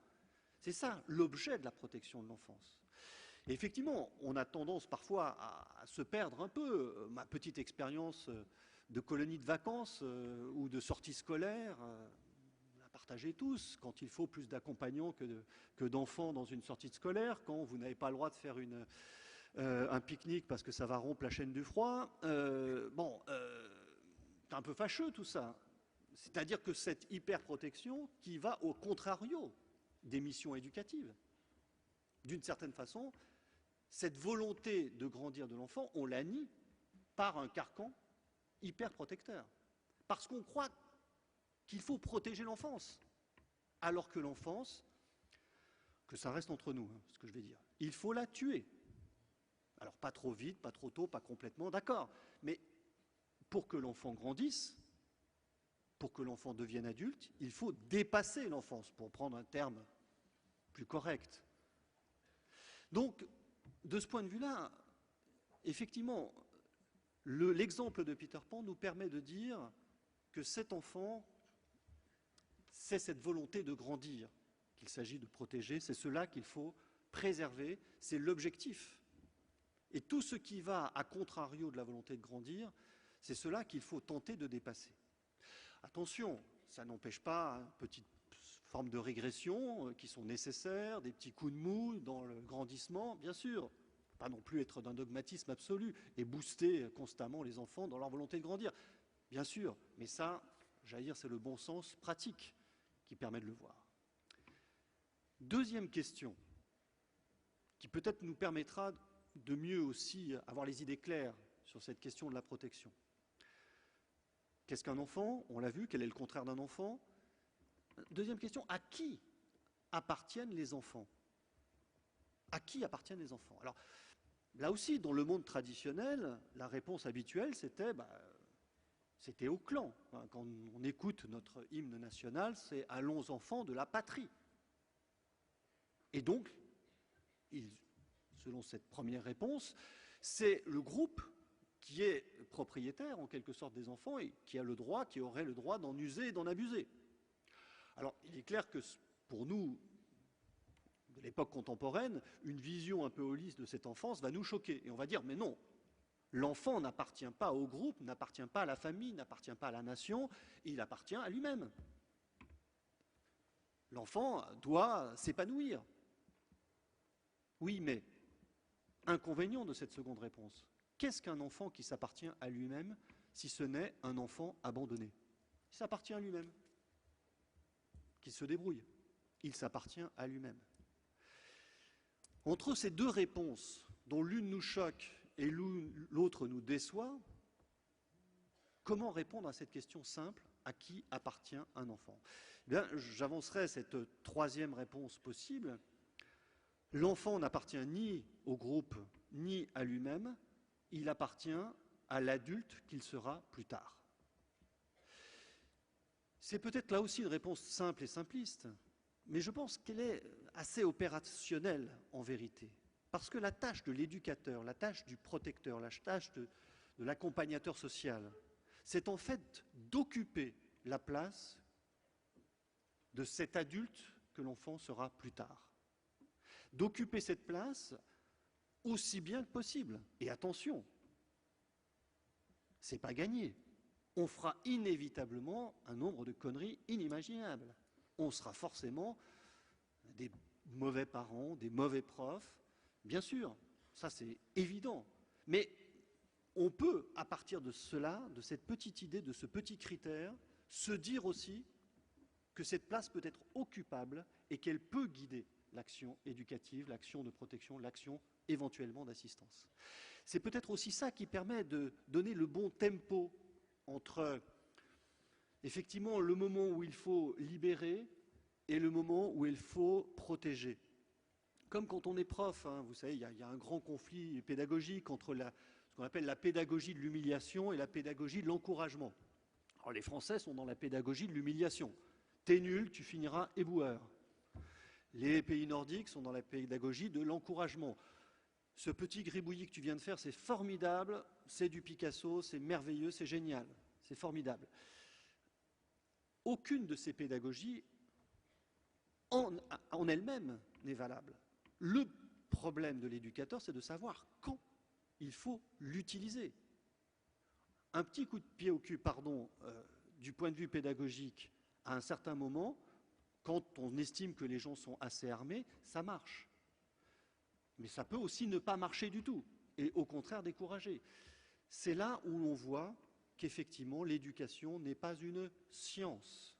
C'est ça l'objet de la protection de l'enfance. Et effectivement, on a tendance parfois à se perdre un peu. Ma petite expérience de colonie de vacances ou de sortie scolaire, on a partagé tous, quand il faut plus d'accompagnants que d'enfants dans une sortie scolaire, quand vous n'avez pas le droit de faire un pique-nique parce que ça va rompre la chaîne du froid. C'est un peu fâcheux tout ça. C'est-à-dire que cette hyper-protection qui va au contrario des missions éducatives. D'une certaine façon, cette volonté de grandir de l'enfant, on la nie par un carcan hyper protecteur. Parce qu'on croit qu'il faut protéger l'enfance. Alors que l'enfance, que ça reste entre nous, ce que je vais dire, il faut la tuer. Alors pas trop vite, pas trop tôt, pas complètement, d'accord. Mais pour que l'enfant grandisse, pour que l'enfant devienne adulte, il faut dépasser l'enfance, pour prendre un terme plus correct. Donc, de ce point de vue-là, effectivement, l'exemple de Peter Pan nous permet de dire que cet enfant, c'est cette volonté de grandir qu'il s'agit de protéger, c'est cela qu'il faut préserver, c'est l'objectif. Et tout ce qui va à contrario de la volonté de grandir, c'est cela qu'il faut tenter de dépasser. Attention, ça n'empêche pas une petite forme de régression qui sont nécessaires, des petits coups de mou dans le grandissement, bien sûr. Pas non plus être d'un dogmatisme absolu et booster constamment les enfants dans leur volonté de grandir. Bien sûr, mais ça, j'allais dire, c'est le bon sens pratique qui permet de le voir. Deuxième question qui peut-être nous permettra de mieux aussi avoir les idées claires sur cette question de la protection. Qu'est-ce qu'un enfant? On l'a vu, quel est le contraire d'un enfant? Deuxième question, à qui appartiennent les enfants? À qui appartiennent les enfants? Alors, là aussi, dans le monde traditionnel, la réponse habituelle, c'était au clan. Quand on écoute notre hymne national, c'est « Allons enfants de la patrie ». Et donc, selon cette première réponse, c'est le groupe qui est propriétaire, en quelque sorte, des enfants et qui aurait le droit d'en user et d'en abuser. Alors, il est clair que pour nous, de l'époque contemporaine, une vision un peu holiste de cette enfance va nous choquer. Et on va dire, mais non, l'enfant n'appartient pas au groupe, n'appartient pas à la famille, n'appartient pas à la nation, il appartient à lui-même. L'enfant doit s'épanouir. Oui, mais inconvénient de cette seconde réponse. Qu'est-ce qu'un enfant qui s'appartient à lui-même si ce n'est un enfant abandonné? Il s'appartient à lui-même. Qu'il se débrouille. Il s'appartient à lui-même. Entre ces deux réponses, dont l'une nous choque et l'autre nous déçoit, comment répondre à cette question simple, à qui appartient un enfant? Eh bien, j'avancerai cette troisième réponse possible. L'enfant n'appartient ni au groupe, ni à lui-même, il appartient à l'adulte qu'il sera plus tard. C'est peut-être là aussi une réponse simple et simpliste, mais je pense qu'elle est assez opérationnelle en vérité. Parce que la tâche de l'éducateur, la tâche du protecteur, la tâche de l'accompagnateur social, c'est en fait d'occuper la place de cet adulte que l'enfant sera plus tard. D'occuper cette place aussi bien que possible. Et attention, c'est pas gagné. On fera inévitablement un nombre de conneries inimaginables. On sera forcément des mauvais parents, des mauvais profs. Bien sûr, ça c'est évident. Mais on peut, à partir de cela, de cette petite idée, de ce petit critère, se dire aussi que cette place peut être occupable et qu'elle peut guider l'action éducative, l'action de protection, l'action éventuellement d'assistance. C'est peut-être aussi ça qui permet de donner le bon tempo entre, effectivement, le moment où il faut libérer et le moment où il faut protéger. Comme quand on est prof, hein, vous savez, il y a un grand conflit pédagogique entre ce qu'on appelle la pédagogie de l'humiliation et la pédagogie de l'encouragement. Alors les Français sont dans la pédagogie de l'humiliation. T'es nul, tu finiras éboueur. Les pays nordiques sont dans la pédagogie de l'encouragement. Ce petit gribouillis que tu viens de faire, c'est formidable, c'est du Picasso, c'est merveilleux, c'est génial, c'est formidable. Aucune de ces pédagogies en elle-même n'est valable. Le problème de l'éducateur, c'est de savoir quand il faut l'utiliser. Un petit coup de pied au cul, du point de vue pédagogique, à un certain moment, quand on estime que les gens sont assez armés, ça marche. Mais ça peut aussi ne pas marcher du tout, et au contraire décourager. C'est là où l'on voit qu'effectivement l'éducation n'est pas une science.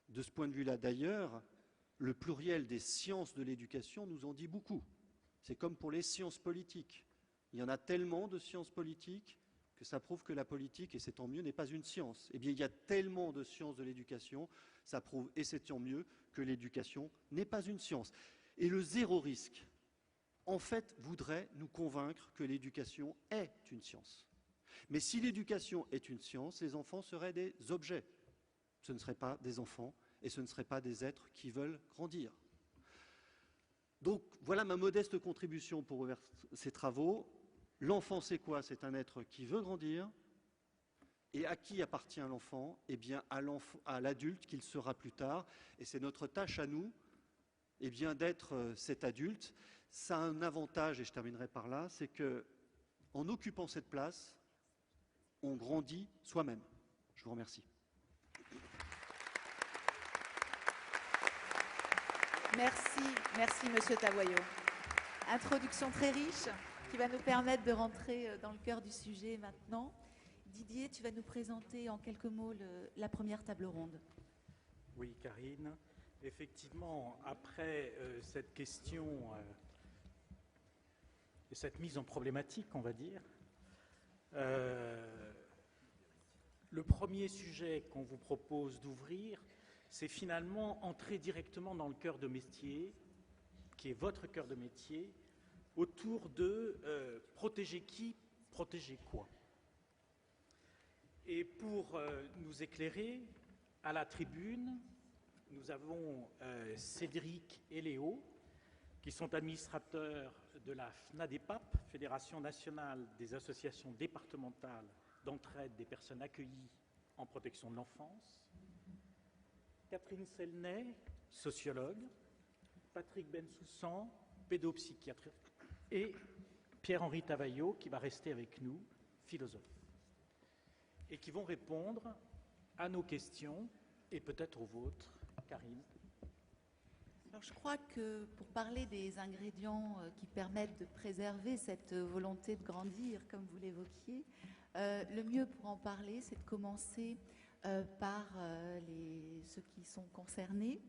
De ce point de vue-là, d'ailleurs, le pluriel des sciences de l'éducation nous en dit beaucoup. C'est comme pour les sciences politiques. Il y en a tellement de sciences politiques que ça prouve que la politique, et c'est tant mieux, n'est pas une science. Eh bien, il y a tellement de sciences de l'éducation, ça prouve, et c'est tant mieux, que l'éducation n'est pas une science. Et le zéro risque, en fait, voudrait nous convaincre que l'éducation est une science. Mais si l'éducation est une science, les enfants seraient des objets. Ce ne seraient pas des enfants et ce ne seraient pas des êtres qui veulent grandir. Donc, voilà ma modeste contribution pour ces travaux. L'enfant, c'est quoi? C'est un être qui veut grandir. Et à qui appartient l'enfant? Eh bien, à l'adulte qu'il sera plus tard. Et c'est notre tâche à nous, eh bien, d'être cet adulte. Ça a un avantage, et je terminerai par là, c'est que, en occupant cette place, on grandit soi-même. Je vous remercie. Merci Monsieur Tavoyot. Introduction très riche qui va nous permettre de rentrer dans le cœur du sujet maintenant. Didier, tu vas nous présenter en quelques mots la première table ronde. Oui, Karine. Effectivement, après cette question et cette mise en problématique, on va dire, le premier sujet qu'on vous propose d'ouvrir, c'est finalement entrer directement dans le cœur de métier, qui est votre cœur de métier, autour de protéger qui, protéger quoi. Et pour nous éclairer, à la tribune, nous avons Cédric et Léo, qui sont administrateurs de la FNADEPAP, Fédération nationale des associations départementales d'entraide des personnes accueillies en protection de l'enfance, Catherine Selnay, sociologue, Patrick Bensoussan, pédopsychiatre, et Pierre-Henri Tavaillot, qui va rester avec nous, philosophe, et qui vont répondre à nos questions et peut-être aux vôtres. Karine. Alors, je crois que pour parler des ingrédients qui permettent de préserver cette volonté de grandir, comme vous l'évoquiez, le mieux pour en parler, c'est de commencer par ceux qui sont concernés.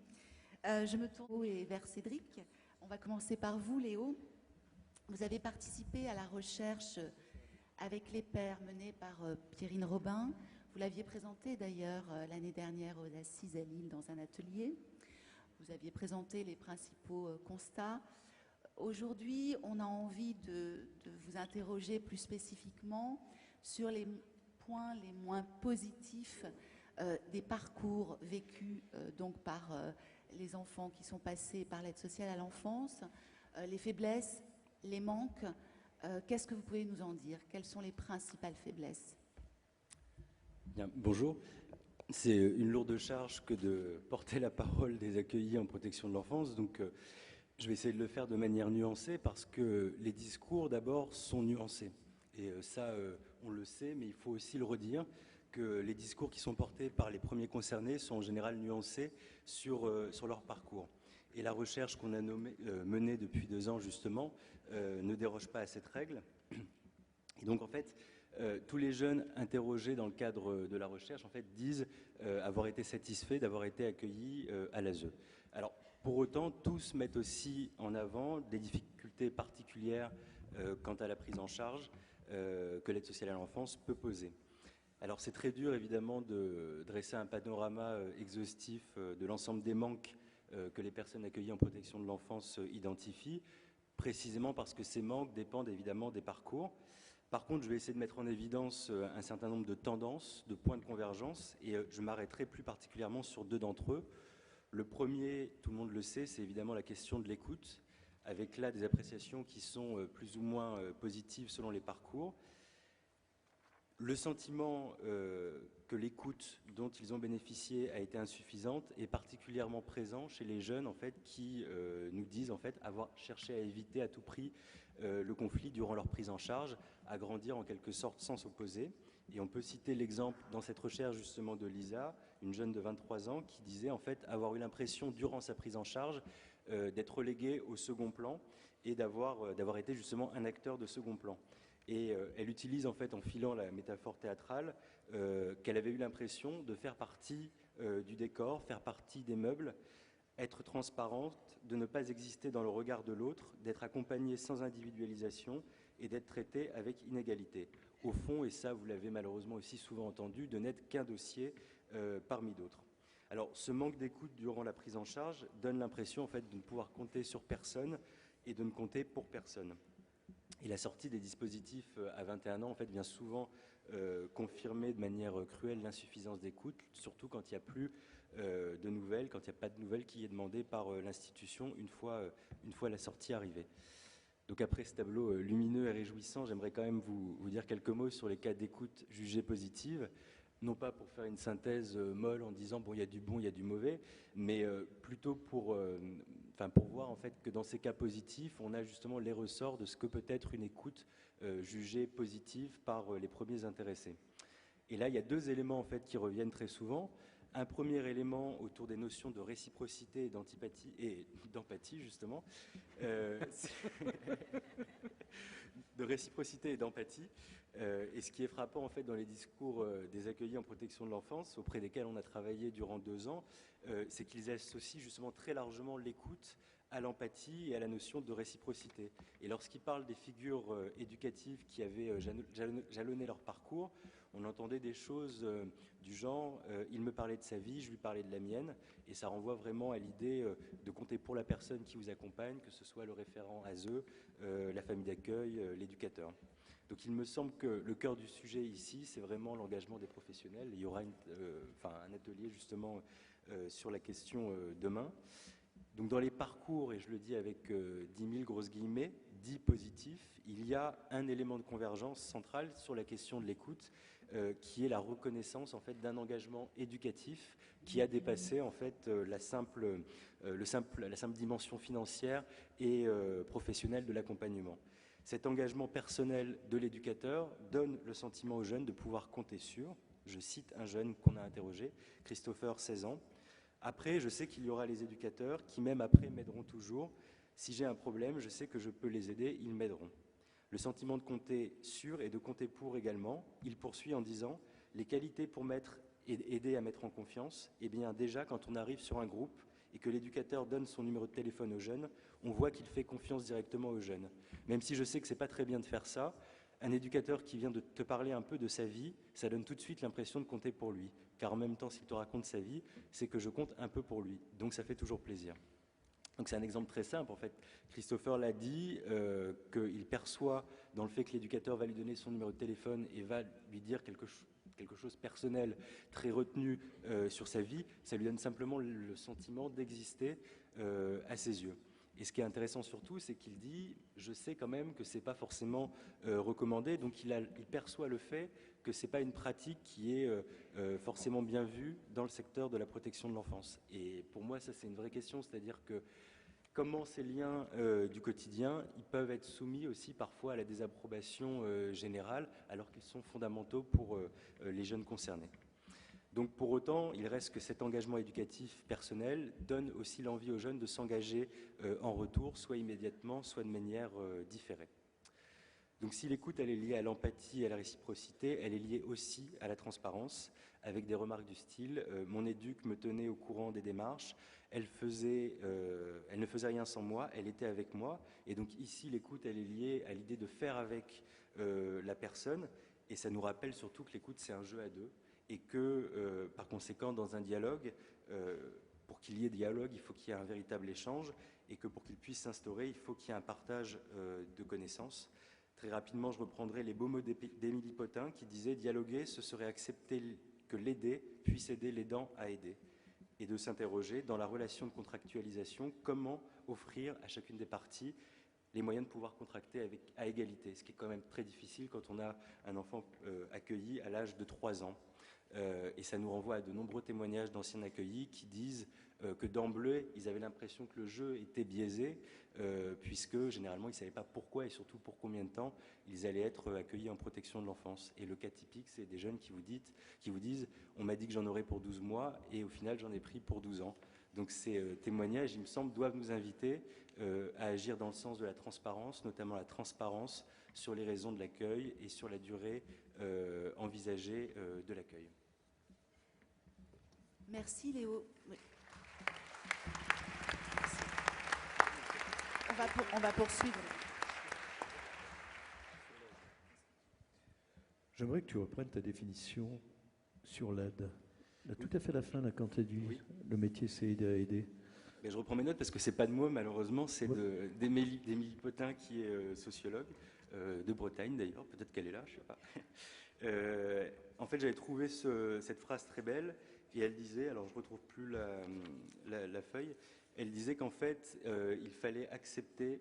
Je me tourne vers Cédric. On va commencer par vous, Léo. Vous avez participé à la recherche avec les pairs menée par Pierrine Robin. Vous l'aviez présenté d'ailleurs l'année dernière aux Assises à Lille dans un atelier. Vous aviez présenté les principaux constats. Aujourd'hui, on a envie de vous interroger plus spécifiquement sur les points les moins positifs des parcours vécus donc par les enfants qui sont passés par l'aide sociale à l'enfance, les faiblesses, les manques. Qu'est-ce que vous pouvez nous en dire? Quelles sont les principales faiblesses? Bien, bonjour. C'est une lourde charge que de porter la parole des accueillis en protection de l'enfance, donc je vais essayer de le faire de manière nuancée parce que les discours d'abord sont nuancés. Et ça, on le sait, mais il faut aussi le redire, que les discours qui sont portés par les premiers concernés sont en général nuancés sur leur parcours. Et la recherche qu'on a menée depuis 2 ans, justement, ne déroge pas à cette règle. Et donc, en fait, tous les jeunes interrogés dans le cadre de la recherche, en fait, disent avoir été satisfaits d'avoir été accueillis à l'ASE. Alors, pour autant, tous mettent aussi en avant des difficultés particulières quant à la prise en charge que l'aide sociale à l'enfance peut poser. Alors, c'est très dur, évidemment, de dresser un panorama exhaustif de l'ensemble des manques que les personnes accueillies en protection de l'enfance identifient, précisément parce que ces manques dépendent évidemment des parcours. Par contre, je vais essayer de mettre en évidence un certain nombre de tendances, de points de convergence, et je m'arrêterai plus particulièrement sur 2 d'entre eux. Le premier, tout le monde le sait, c'est évidemment la question de l'écoute, avec là des appréciations qui sont plus ou moins positives selon les parcours. Le sentiment que l'écoute dont ils ont bénéficié a été insuffisante est particulièrement présent chez les jeunes en fait, qui nous disent en fait, avoir cherché à éviter à tout prix le conflit durant leur prise en charge, à grandir en quelque sorte sans s'opposer. Et on peut citer l'exemple dans cette recherche justement de Lisa, une jeune de 23 ans qui disait en fait avoir eu l'impression durant sa prise en charge d'être reléguée au second plan et d'avoir été justement un acteur de second plan. Et elle utilise en fait en filant la métaphore théâtrale qu'elle avait eu l'impression de faire partie du décor, faire partie des meubles, être transparente, de ne pas exister dans le regard de l'autre, d'être accompagnée sans individualisation et d'être traitée avec inégalité. Au fond, et ça vous l'avez malheureusement aussi souvent entendu, de n'être qu'un dossier parmi d'autres. Alors ce manque d'écoute durant la prise en charge donne l'impression en fait de ne pouvoir compter sur personne et de ne compter pour personne. Et la sortie des dispositifs à 21 ans en fait, vient souvent confirmer de manière cruelle l'insuffisance d'écoute, surtout quand il n'y a plus de nouvelles, quand il n'y a pas de nouvelles qui est demandée par l'institution une fois la sortie arrivée. Donc après ce tableau lumineux et réjouissant, j'aimerais quand même vous dire quelques mots sur les cas d'écoute jugés positives, non pas pour faire une synthèse molle en disant bon il y a du bon, il y a du mauvais, mais plutôt pour voir en fait que dans ces cas positifs, on a justement les ressorts de ce que peut être une écoute jugée positive par les premiers intéressés. Et là, il y a 2 éléments en fait qui reviennent très souvent. Un premier élément autour des notions de réciprocité et d'antipathie et d'empathie justement. de réciprocité et d'empathie. Et ce qui est frappant en fait dans les discours des accueillis en protection de l'enfance, auprès desquels on a travaillé durant 2 ans, c'est qu'ils associent justement très largement l'écoute à l'empathie et à la notion de réciprocité. Et lorsqu'ils parlent des figures éducatives qui avaient jalonné leur parcours, on entendait des choses du genre il me parlait de sa vie, je lui parlais de la mienne, et ça renvoie vraiment à l'idée de compter pour la personne qui vous accompagne, que ce soit le référent ASE, la famille d'accueil, l'éducateur. Donc il me semble que le cœur du sujet ici, c'est vraiment l'engagement des professionnels. Il y aura un atelier justement sur la question demain. Donc dans les parcours, et je le dis avec 10 000 grosses guillemets, dits positifs, il y a un élément de convergence central sur la question de l'écoute, qui est la reconnaissance en fait d'un engagement éducatif qui a dépassé en fait la simple dimension financière et professionnelle de l'accompagnement. Cet engagement personnel de l'éducateur donne le sentiment aux jeunes de pouvoir compter sur, je cite un jeune qu'on a interrogé, Christopher, 16 ans, après, je sais qu'il y aura les éducateurs qui, même après, m'aideront toujours. Si j'ai un problème, je sais que je peux les aider, ils m'aideront. Le sentiment de compter sur et de compter pour également, il poursuit en disant « Les qualités pour aider à mettre en confiance, eh bien déjà, quand on arrive sur un groupe et que l'éducateur donne son numéro de téléphone aux jeunes, on voit qu'il fait confiance directement aux jeunes. Même si je sais que ce n'est pas très bien de faire ça, un éducateur qui vient de te parler un peu de sa vie, ça donne tout de suite l'impression de compter pour lui. Car en même temps, s'il te raconte sa vie, c'est que je compte un peu pour lui. Donc ça fait toujours plaisir. » Donc c'est un exemple très simple en fait. Christopher l'a dit, qu'il perçoit dans le fait que l'éducateur va lui donner son numéro de téléphone et va lui dire quelque chose de personnel, très retenu sur sa vie, ça lui donne simplement le sentiment d'exister à ses yeux. Et ce qui est intéressant surtout, c'est qu'il dit « je sais quand même que ce n'est pas forcément recommandé », donc il perçoit le fait que ce n'est pas une pratique qui est forcément bien vue dans le secteur de la protection de l'enfance. Et pour moi, ça c'est une vraie question, c'est-à-dire que comment ces liens du quotidien, ils peuvent être soumis aussi parfois à la désapprobation générale, alors qu'ils sont fondamentaux pour les jeunes concernés. Donc pour autant, il reste que cet engagement éducatif personnel donne aussi l'envie aux jeunes de s'engager en retour, soit immédiatement, soit de manière différée. Donc si l'écoute elle est liée à l'empathie et à la réciprocité, elle est liée aussi à la transparence, avec des remarques du style « Mon éduc me tenait au courant des démarches, elle ne faisait rien sans moi, elle était avec moi ». Et donc ici, l'écoute elle est liée à l'idée de faire avec la personne, et ça nous rappelle surtout que l'écoute c'est un jeu à deux, et que par conséquent dans un dialogue, pour qu'il y ait dialogue, il faut qu'il y ait un véritable échange, et que pour qu'il puisse s'instaurer, il faut qu'il y ait un partage de connaissances. Très rapidement, je reprendrai les beaux mots d'Émilie Potin qui disait « Dialoguer, ce serait accepter que l'aider puisse aider l'aidant à aider » et de s'interroger dans la relation de contractualisation, comment offrir à chacune des parties les moyens de pouvoir contracter à égalité, ce qui est quand même très difficile quand on a un enfant accueilli à l'âge de 3 ans. Et ça nous renvoie à de nombreux témoignages d'anciens accueillis qui disent que d'emblée, ils avaient l'impression que le jeu était biaisé, puisque généralement, ils ne savaient pas pourquoi et surtout pour combien de temps ils allaient être accueillis en protection de l'enfance. Et le cas typique, c'est des jeunes qui vous disent « on m'a dit que j'en aurais pour 12 mois et au final, j'en ai pris pour 12 ans ». Donc ces témoignages, il me semble, doivent nous inviter à agir dans le sens de la transparence, notamment la transparence sur les raisons de l'accueil et sur la durée envisagée de l'accueil. Merci Léo. Oui. On va poursuivre. J'aimerais que tu reprennes ta définition sur l'aide. Là, tout à fait à la fin, là, quand tu as dit oui. Le métier, c'est aider à aider. Mais je reprends mes notes parce que ce n'est pas de moi, malheureusement, c'est d'Émilie Potin, qui est sociologue, de Bretagne d'ailleurs, peut-être qu'elle est là, je ne sais pas. En fait, j'avais trouvé cette phrase très belle, et elle disait, alors je ne retrouve plus la feuille, elle disait qu'en fait, il fallait accepter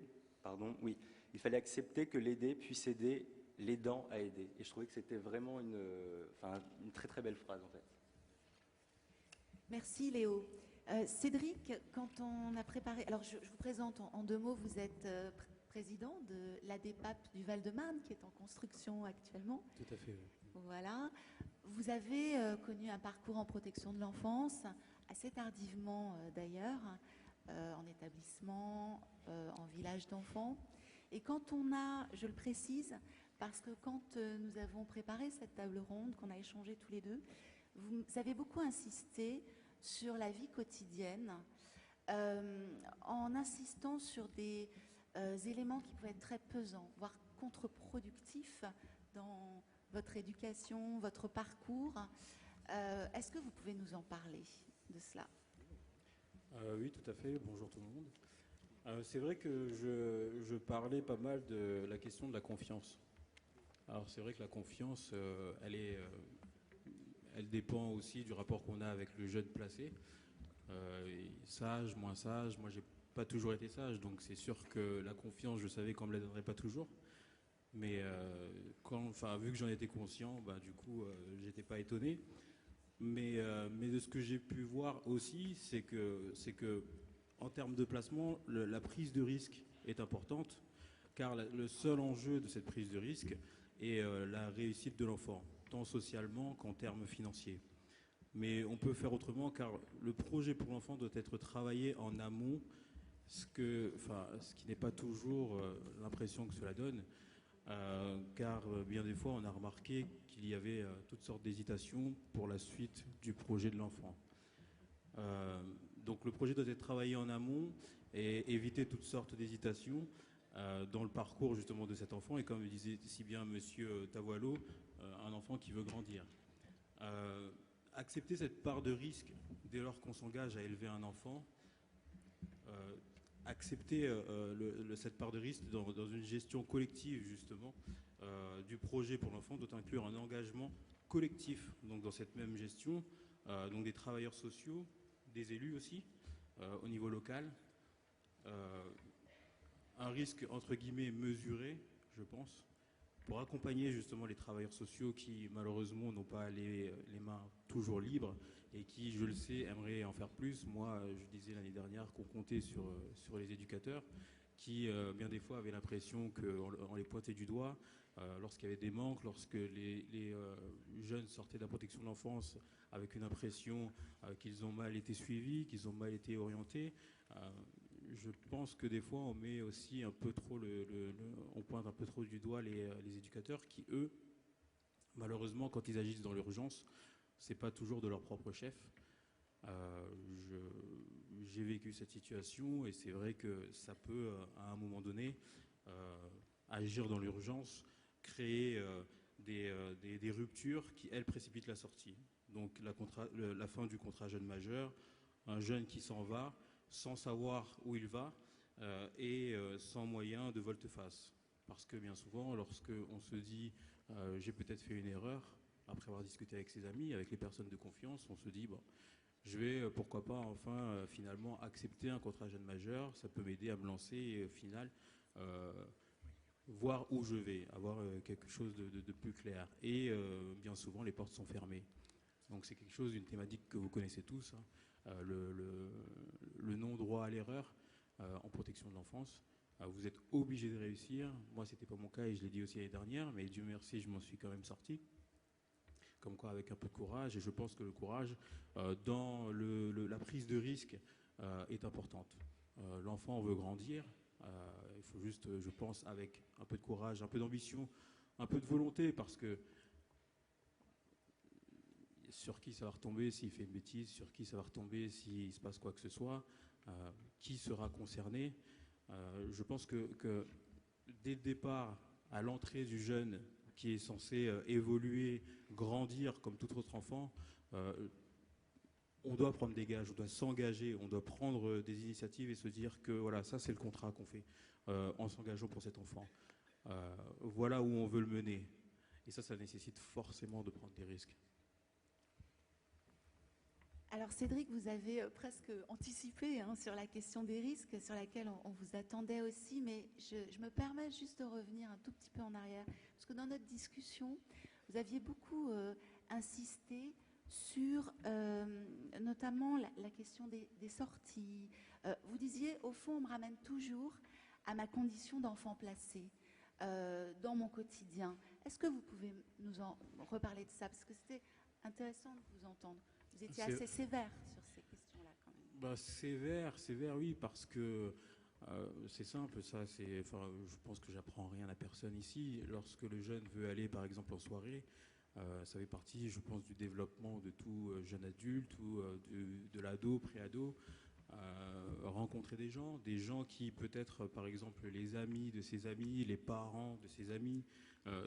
que l'aider puisse aider l'aidant à aider. Et je trouvais que c'était vraiment une très très belle phrase en fait. Merci Léo. Cédric, quand on a préparé... Alors je vous présente en 2 mots, vous êtes président de l'ADEPAP du Val-de-Marne, qui est en construction actuellement. Tout à fait. Oui. Voilà. Vous avez connu un parcours en protection de l'enfance, assez tardivement d'ailleurs, en établissement, en village d'enfants. Et quand on a, je le précise, parce que quand nous avons préparé cette table ronde, qu'on a échangé tous les deux, vous avez beaucoup insisté sur la vie quotidienne, en insistant sur des éléments qui pouvaient être très pesants, voire contre-productifs dans votre éducation, votre parcours. Est-ce que vous pouvez nous en parler de cela? Oui, tout à fait. Bonjour tout le monde. C'est vrai que je parlais pas mal de la question de la confiance. Alors c'est vrai que la confiance, elle dépend aussi du rapport qu'on a avec le jeune placé. Sage, moins sage. Moi, j'ai pas toujours été sage, donc c'est sûr que la confiance, je savais qu'on me la donnerait pas toujours. Mais vu que j'en étais conscient, du coup, j'étais pas étonné. Mais de ce que j'ai pu voir aussi, c'est que en termes de placement, la prise de risque est importante, car le seul enjeu de cette prise de risque est la réussite de l'enfant, tant socialement qu'en termes financiers. Mais on peut faire autrement, car le projet pour l'enfant doit être travaillé en amont, ce qui n'est pas toujours l'impression que cela donne. Car bien des fois on a remarqué qu'il y avait toutes sortes d'hésitations pour la suite du projet de l'enfant. Donc le projet doit être travaillé en amont et éviter toutes sortes d'hésitations dans le parcours justement de cet enfant, et comme le disait si bien Monsieur Tavoileau, un enfant qui veut grandir. Accepter cette part de risque dès lors qu'on s'engage à élever un enfant, accepter cette part de risque dans une gestion collective justement du projet pour l'enfant doit inclure un engagement collectif donc dans cette même gestion, donc des travailleurs sociaux, des élus aussi au niveau local, un risque entre guillemets mesuré, je pense, pour accompagner justement les travailleurs sociaux qui malheureusement n'ont pas les mains toujours libres et qui, je le sais, aimeraient en faire plus. Moi, je disais l'année dernière qu'on comptait sur les éducateurs qui, bien des fois, avaient l'impression qu'on les pointait du doigt lorsqu'il y avait des manques, lorsque les jeunes sortaient de la protection de l'enfance avec une impression qu'ils ont mal été suivis, qu'ils ont mal été orientés. Je pense que des fois, on met aussi un peu trop on pointe un peu trop du doigt les éducateurs qui, eux, malheureusement, quand ils agissent dans l'urgence, c'est pas toujours de leur propre chef. J'ai vécu cette situation et c'est vrai que ça peut, à un moment donné, agir dans l'urgence, créer des ruptures qui, elles, précipitent la sortie. Donc la fin du contrat jeune majeur, un jeune qui s'en va sans savoir où il va et sans moyen de volte-face. Parce que bien souvent, lorsqu'on se dit j'ai peut-être fait une erreur, après avoir discuté avec ses amis, avec les personnes de confiance, on se dit je vais pourquoi pas enfin finalement accepter un contrat jeune majeur, ça peut m'aider à me lancer et au final voir où je vais, avoir quelque chose de plus clair. Et bien souvent les portes sont fermées. Donc c'est quelque chose, une thématique que vous connaissez tous, hein, le non-droit à l'erreur en protection de l'enfance. Vous êtes obligé de réussir. Moi, c'était pas mon cas et je l'ai dit aussi l'année dernière, mais Dieu merci, je m'en suis quand même sorti. Comme quoi, avec un peu de courage, et je pense que le courage dans la prise de risque est importante. L'enfant veut grandir, il faut juste, je pense, avec un peu de courage, un peu d'ambition, un peu de volonté, parce que sur qui ça va retomber s'il fait une bêtise, sur qui ça va retomber s'il se passe quoi que ce soit, qui sera concerné. Je pense que dès le départ, à l'entrée du jeune qui est censé évoluer, grandir comme tout autre enfant, on doit prendre des gages, on doit s'engager, on doit prendre des initiatives et se dire que voilà, ça c'est le contrat qu'on fait en s'engageant pour cet enfant. Voilà où on veut le mener. Et ça nécessite forcément de prendre des risques. Alors Cédric, vous avez presque anticipé sur la question des risques, sur laquelle on vous attendait aussi, mais je me permets juste de revenir un tout petit peu en arrière, parce que dans notre discussion, vous aviez beaucoup insisté sur notamment la question des sorties. Vous disiez, au fond, on me ramène toujours à ma condition d'enfant placé dans mon quotidien. Est-ce que vous pouvez nous en reparler de ça? Parce que c'était intéressant de vous entendre. Vous étiez assez sévère sur ces questions-là quand même. Sévère, oui, parce que C'est simple, ça. Je pense que j'apprends rien à personne ici. Lorsque le jeune veut aller, par exemple, en soirée, ça fait partie, je pense, du développement de tout jeune adulte ou de l'ado, pré-ado. Rencontrer des gens qui peut-être, par exemple, les amis de ses amis, les parents de ses amis,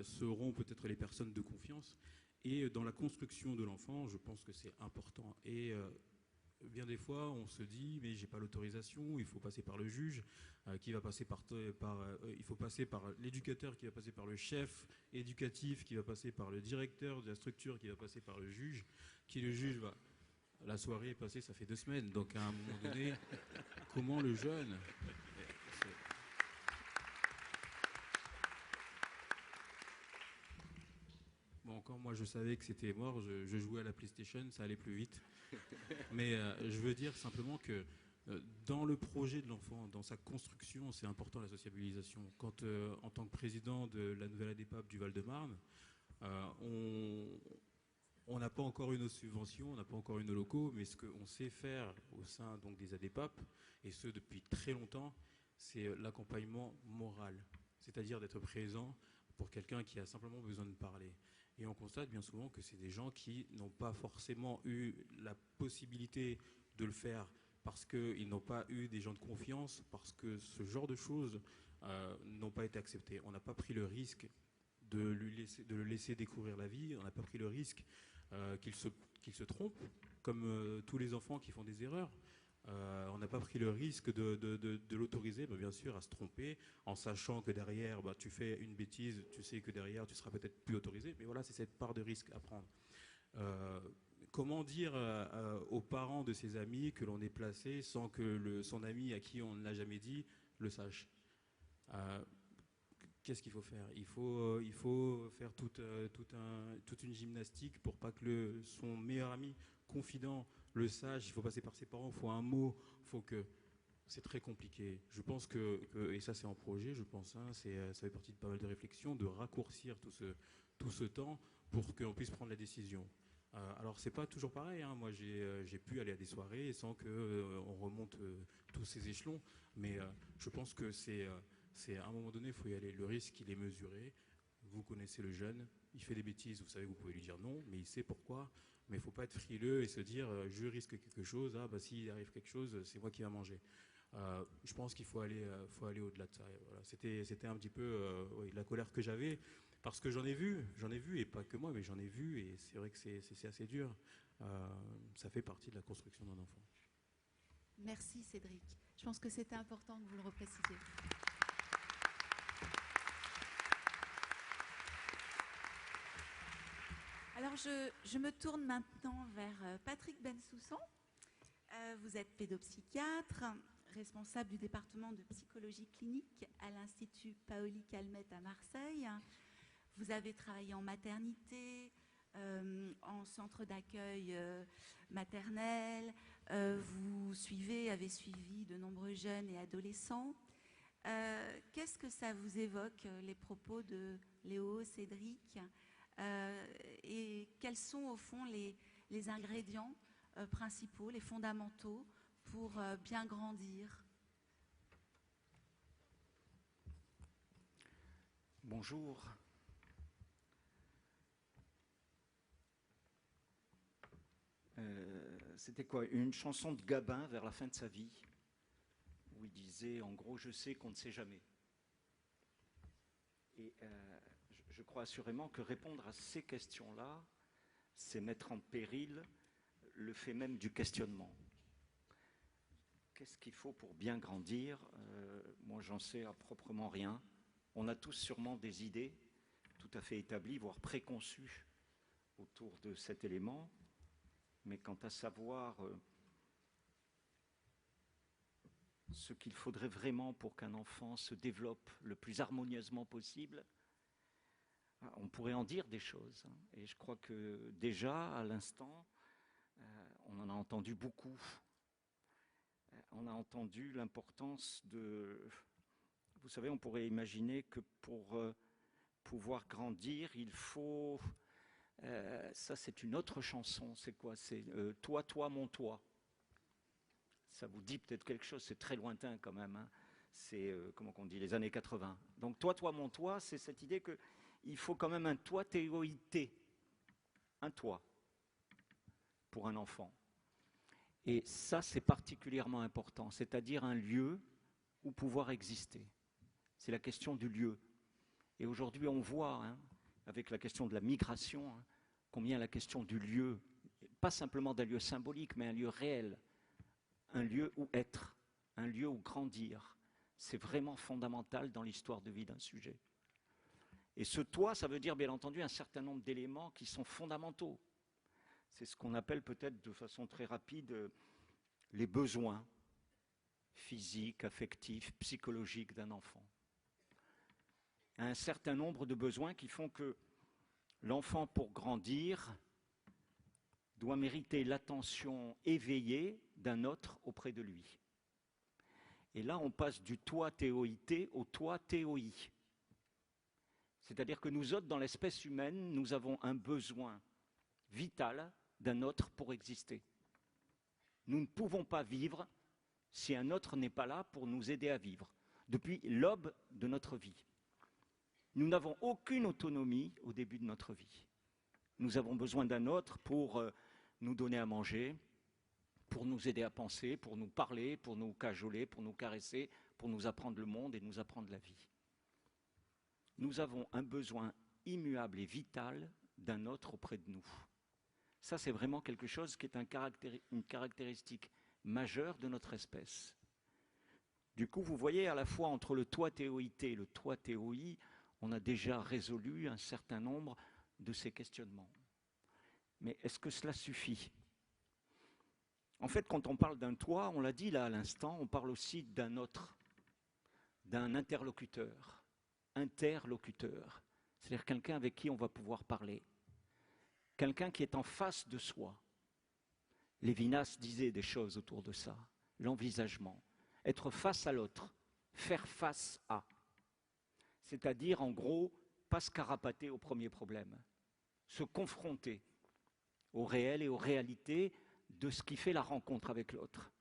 seront peut-être les personnes de confiance. Et dans la construction de l'enfant, je pense que c'est important. Et bien des fois, on se dit, mais j'ai pas l'autorisation, il faut passer par le juge, qui va passer il faut passer par l'éducateur, qui va passer par le chef éducatif, qui va passer par le directeur de la structure, qui va passer par le juge, qui le juge va. La soirée est passée, ça fait 2 semaines, donc à un moment donné, comment le jeune... Bon, encore moi je savais que c'était mort, je jouais à la PlayStation, ça allait plus vite. Mais je veux dire simplement que dans le projet de l'enfant, dans sa construction, c'est important la sociabilisation. Quand, en tant que président de la nouvelle ADEPAP du Val-de-Marne, on n'a pas encore eu nos subventions, on n'a pas encore eu nos locaux, mais ce qu'on sait faire au sein donc, des ADEPAP, et ce depuis très longtemps, c'est l'accompagnement moral. C'est-à-dire d'être présent pour quelqu'un qui a simplement besoin de parler. Et on constate bien souvent que c'est des gens qui n'ont pas forcément eu la possibilité de le faire parce qu'ils n'ont pas eu des gens de confiance, parce que ce genre de choses n'ont pas été acceptées. On n'a pas pris le risque de le laisser découvrir la vie, on n'a pas pris le risque qu'il se trompe, comme tous les enfants qui font des erreurs. On n'a pas pris le risque de l'autoriser, bien sûr, à se tromper, en sachant que derrière, tu fais une bêtise, tu sais que derrière, tu seras peut-être plus autorisé. Mais voilà, c'est cette part de risque à prendre. Comment dire aux parents de ses amis que l'on est placé sans que son ami à qui on ne l'a jamais dit le sache? Qu'est-ce qu'il faut faire? Il faut faire toute une gymnastique pour pas que son meilleur ami, confident, le sache. Il faut passer par ses parents, il faut un mot, faut que... C'est très compliqué. Je pense et ça c'est en projet, je pense, ça fait partie de pas mal de réflexions, de raccourcir tout ce temps pour qu'on puisse prendre la décision. Alors c'est pas toujours pareil, moi j'ai pu aller à des soirées sans qu'on remonte tous ces échelons, mais je pense que c'est à un moment donné, il faut y aller. Le risque, il est mesuré. Vous connaissez le jeune, il fait des bêtises, vous savez, vous pouvez lui dire non, mais il sait pourquoi. Mais il ne faut pas être frileux et se dire je risque quelque chose, s'il arrive quelque chose, c'est moi qui va manger. Je pense qu'il faut aller au-delà de ça. Voilà. C'était un petit peu la colère que j'avais, parce que j'en ai vu, et pas que moi, mais j'en ai vu, et c'est vrai que c'est assez dur. Ça fait partie de la construction d'un enfant. Merci Cédric. Je pense que c'était important que vous le reprécisiez. Alors, je me tourne maintenant vers Patrick Bensoussan. Vous êtes pédopsychiatre, responsable du département de psychologie clinique à l'Institut Paoli Calmette à Marseille. Vous avez travaillé en maternité, en centre d'accueil maternel. Vous avez suivi de nombreux jeunes et adolescents. Qu'est-ce que ça vous évoque, les propos de Léo, Cédric, et quels sont au fond les ingrédients principaux, les fondamentaux pour bien grandir? Bonjour. C'était quoi? Une chanson de Gabin vers la fin de sa vie, où il disait, en gros, je sais qu'on ne sait jamais. Et je crois assurément que répondre à ces questions-là, c'est mettre en péril le fait même du questionnement. Qu'est-ce qu'il faut pour bien grandir? Moi, j'en sais à proprement rien. On a tous sûrement des idées tout à fait établies, voire préconçues autour de cet élément. Mais quant à savoir ce qu'il faudrait vraiment pour qu'un enfant se développe le plus harmonieusement possible, on pourrait en dire des choses. Et je crois que déjà, à l'instant, on en a entendu beaucoup. On a entendu l'importance de... Vous savez, on pourrait imaginer que pour pouvoir grandir, il faut... ça, c'est une autre chanson. C'est quoi? C'est Toi, toi, mon toi. Ça vous dit peut-être quelque chose, c'est très lointain quand même. C'est, comment on dit, les années 80. Donc toi, mon toit, c'est cette idée qu'il faut quand même un toit théoïté, un toit pour un enfant. Et ça, c'est particulièrement important, c'est-à-dire un lieu où pouvoir exister. C'est la question du lieu. Et aujourd'hui, on voit, avec la question de la migration, combien la question du lieu, pas simplement d'un lieu symbolique, mais un lieu réel, un lieu où être, un lieu où grandir, c'est vraiment fondamental dans l'histoire de vie d'un sujet. Et ce toit, ça veut dire bien entendu un certain nombre d'éléments qui sont fondamentaux. C'est ce qu'on appelle peut-être de façon très rapide les besoins physiques, affectifs, psychologiques d'un enfant. Un certain nombre de besoins qui font que l'enfant, pour grandir, doit mériter l'attention éveillée d'un autre auprès de lui. Et là, on passe du toi théoïté au toi théoi. C'est-à-dire que nous autres, dans l'espèce humaine, nous avons un besoin vital d'un autre pour exister. Nous ne pouvons pas vivre si un autre n'est pas là pour nous aider à vivre, depuis l'aube de notre vie. Nous n'avons aucune autonomie au début de notre vie. Nous avons besoin d'un autre pour nous donner à manger, pour nous aider à penser, pour nous parler, pour nous cajoler, pour nous caresser, pour nous apprendre le monde et nous apprendre la vie. Nous avons un besoin immuable et vital d'un autre auprès de nous. Ça, c'est vraiment quelque chose qui est une caractéristique majeure de notre espèce. Du coup, vous voyez, à la fois entre le toi théoïté et le toi théoi, on a déjà résolu un certain nombre de ces questionnements. Mais est-ce que cela suffit ? En fait, quand on parle d'un toi, on l'a dit là à l'instant, on parle aussi d'un autre, d'un interlocuteur. Interlocuteur, c'est-à-dire quelqu'un avec qui on va pouvoir parler. Quelqu'un qui est en face de soi. Lévinas disait des choses autour de ça. L'envisagement. Être face à l'autre. Faire face à. C'est-à-dire, en gros, pas se carapater au premier problème. Se confronter au réel et aux réalités de ce qui fait la rencontre avec l'autre.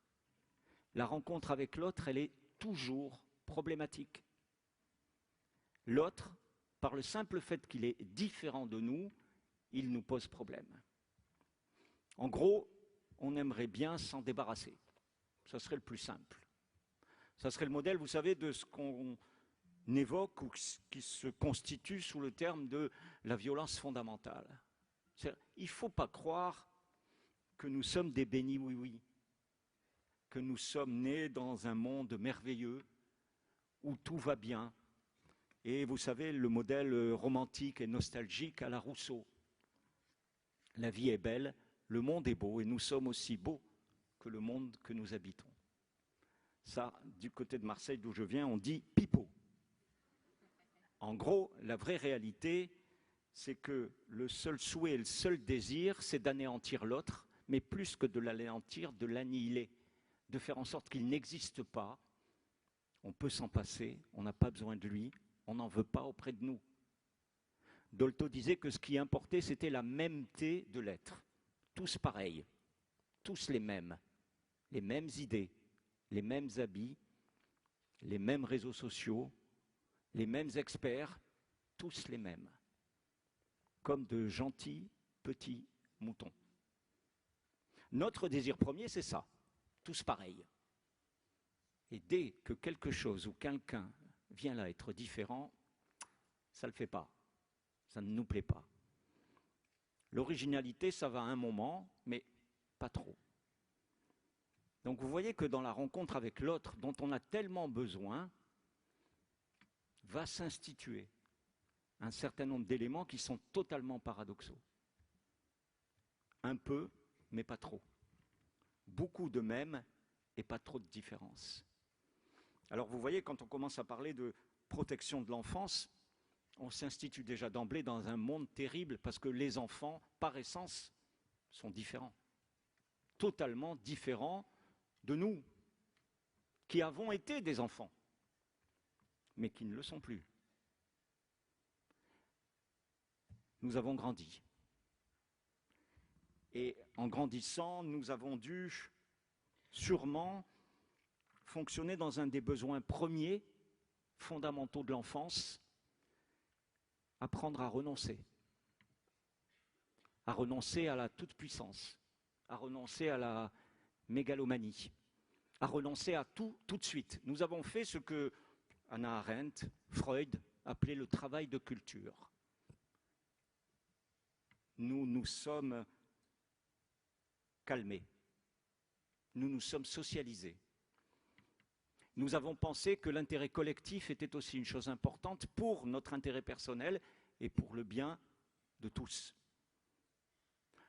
La rencontre avec l'autre, elle est toujours problématique. L'autre, par le simple fait qu'il est différent de nous, il nous pose problème. En gros, on aimerait bien s'en débarrasser. Ça serait le plus simple. Ça serait le modèle, vous savez, de ce qu'on évoque ou qui se constitue sous le terme de la violence fondamentale. Il ne faut pas croire que nous sommes des bénis oui-oui, que nous sommes nés dans un monde merveilleux où tout va bien. Et vous savez, le modèle romantique et nostalgique à la Rousseau. La vie est belle, le monde est beau, et nous sommes aussi beaux que le monde que nous habitons. Ça, du côté de Marseille, d'où je viens, on dit pipeau. En gros, la vraie réalité, c'est que le seul souhait et le seul désir, c'est d'anéantir l'autre, mais plus que de l'anéantir, de l'annihiler, de faire en sorte qu'il n'existe pas. On peut s'en passer, on n'a pas besoin de lui, on n'en veut pas auprès de nous. Dolto disait que ce qui importait, c'était la mêmeté de l'être. Tous pareils, tous les mêmes idées, les mêmes habits, les mêmes réseaux sociaux, les mêmes experts, tous les mêmes. Comme de gentils petits moutons. Notre désir premier, c'est ça, tous pareils. Et dès que quelque chose ou quelqu'un vient là être différent, ça ne le fait pas. Ça ne nous plaît pas. L'originalité, ça va à un moment, mais pas trop. Donc vous voyez que dans la rencontre avec l'autre, dont on a tellement besoin, va s'instituer un certain nombre d'éléments qui sont totalement paradoxaux. Un peu, mais pas trop. Beaucoup de même et pas trop de différence. Alors vous voyez, quand on commence à parler de protection de l'enfance, on s'institue déjà d'emblée dans un monde terrible parce que les enfants, par essence, sont différents. Totalement différents de nous, qui avons été des enfants, mais qui ne le sont plus. Nous avons grandi. Et en grandissant, nous avons dû sûrement fonctionner dans un des besoins premiers, fondamentaux de l'enfance, apprendre à renoncer à la toute-puissance, à renoncer à la mégalomanie, à renoncer à tout de suite. Nous avons fait ce que Hannah Arendt, Freud appelait le travail de culture. Nous nous sommes calmés, nous nous sommes socialisés. Nous avons pensé que l'intérêt collectif était aussi une chose importante pour notre intérêt personnel et pour le bien de tous.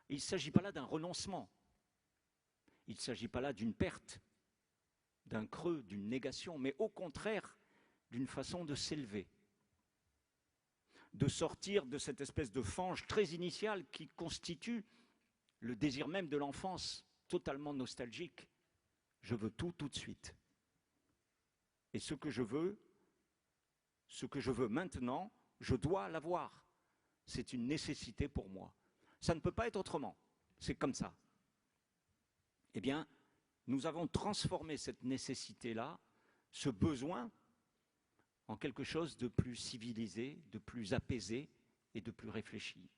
Il ne s'agit pas là d'un renoncement, il ne s'agit pas là d'une perte, d'un creux, d'une négation, mais au contraire d'une façon de s'élever, de sortir de cette espèce de fange très initiale qui constitue le désir même de l'enfance, totalement nostalgique. Je veux tout de suite. Et ce que je veux maintenant, je dois l'avoir. C'est une nécessité pour moi. Ça ne peut pas être autrement. C'est comme ça. Eh bien, nous avons transformé cette nécessité-là, ce besoin, en quelque chose de plus civilisé, de plus apaisé et de plus réfléchi.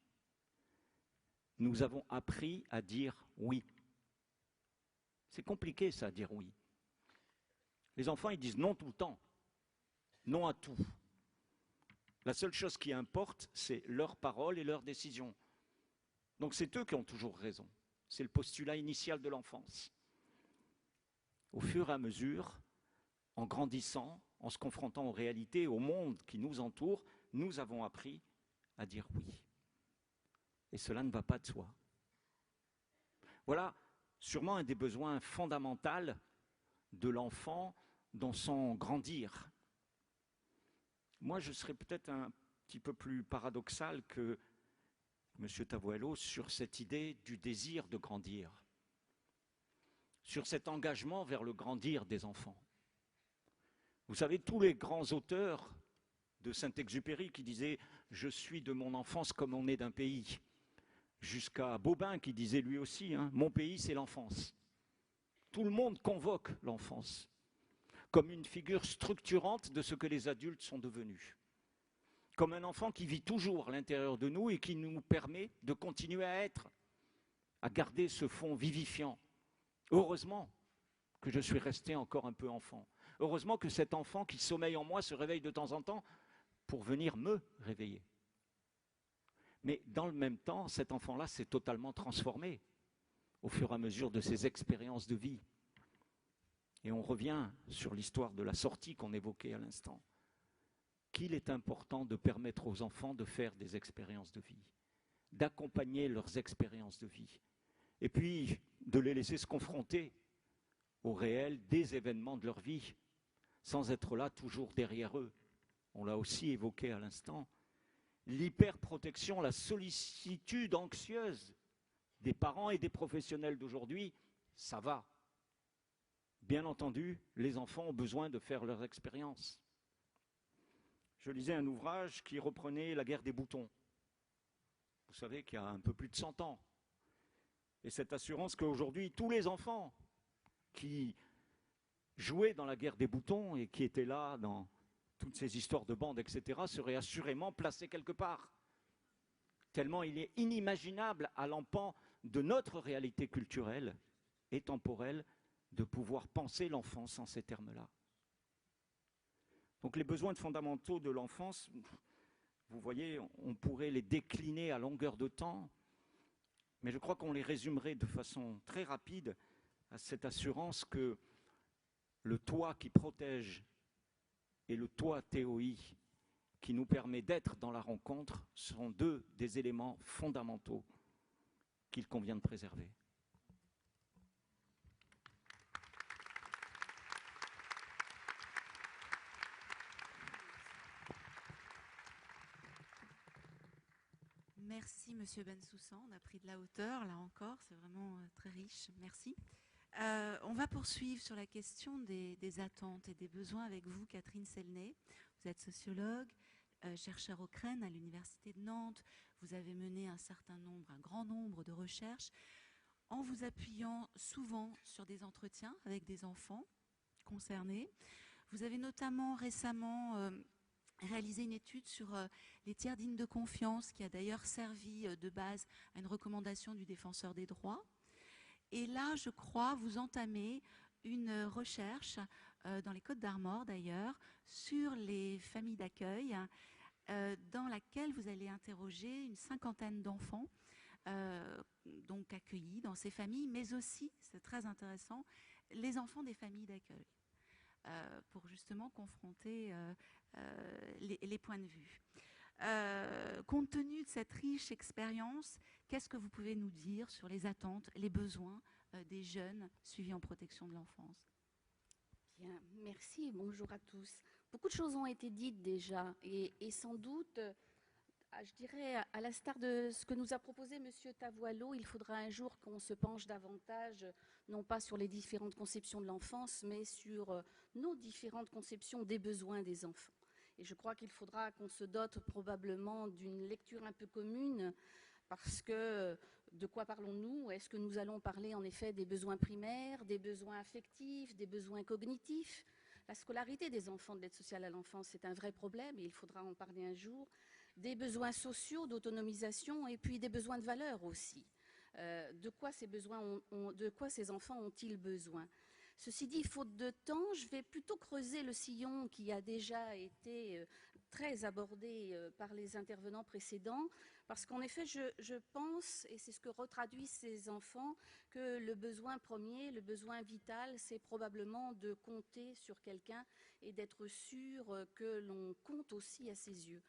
Nous avons appris à dire oui. C'est compliqué ça, dire oui. Les enfants, ils disent non tout le temps, non à tout. La seule chose qui importe, c'est leur parole et leur décision. Donc c'est eux qui ont toujours raison. C'est le postulat initial de l'enfance. Au fur et à mesure, en grandissant, en se confrontant aux réalités, au monde qui nous entoure, nous avons appris à dire oui. Et cela ne va pas de soi. Voilà sûrement un des besoins fondamentaux de l'enfant dans son grandir. Moi, je serais peut-être un petit peu plus paradoxal que M. Tavoyello sur cette idée du désir de grandir, sur cet engagement vers le grandir des enfants. Vous savez, tous les grands auteurs de Saint-Exupéry qui disaient « Je suis de mon enfance comme on est d'un pays », jusqu'à Bobin qui disait lui aussi « Mon pays, c'est l'enfance ». Tout le monde convoque l'enfance comme une figure structurante de ce que les adultes sont devenus, comme un enfant qui vit toujours à l'intérieur de nous et qui nous permet de continuer à être, à garder ce fond vivifiant. Heureusement que je suis resté encore un peu enfant. Heureusement que cet enfant qui sommeille en moi se réveille de temps en temps pour venir me réveiller. Mais dans le même temps, cet enfant-là s'est totalement transformé au fur et à mesure de ses expériences de vie. Et on revient sur l'histoire de la sortie qu'on évoquait à l'instant. Qu'il est important de permettre aux enfants de faire des expériences de vie, d'accompagner leurs expériences de vie, et puis de les laisser se confronter au réel des événements de leur vie, sans être là toujours derrière eux. On l'a aussi évoqué à l'instant. L'hyperprotection, la sollicitude anxieuse des parents et des professionnels d'aujourd'hui, ça va. Bien entendu, les enfants ont besoin de faire leurs expériences. Je lisais un ouvrage qui reprenait la guerre des boutons. Vous savez qu'il y a un peu plus de 100 ans. Et cette assurance qu'aujourd'hui, tous les enfants qui jouaient dans la guerre des boutons et qui étaient là dans toutes ces histoires de bandes, etc., seraient assurément placés quelque part. Tellement il est inimaginable à l'empan de notre réalité culturelle et temporelle de pouvoir penser l'enfance en ces termes-là. Donc les besoins fondamentaux de l'enfance, vous voyez, on pourrait les décliner à longueur de temps, mais je crois qu'on les résumerait de façon très rapide à cette assurance que le toit qui protège et le toit théoi qui nous permet d'être dans la rencontre sont deux des éléments fondamentaux qu'il convient de préserver. Merci, Monsieur Bensoussan. On a pris de la hauteur, là encore. C'est vraiment très riche. Merci. On va poursuivre sur la question des attentes et des besoins avec vous, Catherine Selnay. Vous êtes sociologue, chercheur au CREN à l'Université de Nantes. Vous avez mené un grand nombre de recherches en vous appuyant souvent sur des entretiens avec des enfants concernés. Vous avez notamment récemment réalisé une étude sur les tiers dignes de confiance, qui a d'ailleurs servi de base à une recommandation du Défenseur des droits. Et là, je crois, vous entamez une recherche, dans les Côtes-d'Armor d'ailleurs, sur les familles d'accueil, dans laquelle vous allez interroger une 50aine d'enfants, donc accueillis dans ces familles, mais aussi, c'est très intéressant, les enfants des familles d'accueil, pour justement confronter les points de vue. Compte tenu de cette riche expérience, qu'est-ce que vous pouvez nous dire sur les attentes, les besoins des jeunes suivis en protection de l'enfance? Bien, merci et bonjour à tous. Beaucoup de choses ont été dites déjà et sans doute, je dirais, à l'instar de ce que nous a proposé M. Tavoileau, il faudra un jour qu'on se penche davantage, non pas sur les différentes conceptions de l'enfance, mais sur nos différentes conceptions des besoins des enfants. Et je crois qu'il faudra qu'on se dote probablement d'une lecture un peu commune, parce que de quoi parlons-nous? Est-ce que nous allons parler en effet des besoins primaires, des besoins affectifs, des besoins cognitifs? La scolarité des enfants de l'aide sociale à l'enfance, c'est un vrai problème et il faudra en parler un jour. Des besoins sociaux, d'autonomisation et puis des besoins de valeur aussi. De quoi ces enfants ont-ils besoin? Ceci dit, faute de temps, je vais plutôt creuser le sillon qui a déjà été très abordé par les intervenants précédents, parce qu'en effet, je pense, et c'est ce que retraduisent ces enfants, que le besoin premier, le besoin vital, c'est probablement de compter sur quelqu'un et d'être sûr que l'on compte aussi à ses yeux.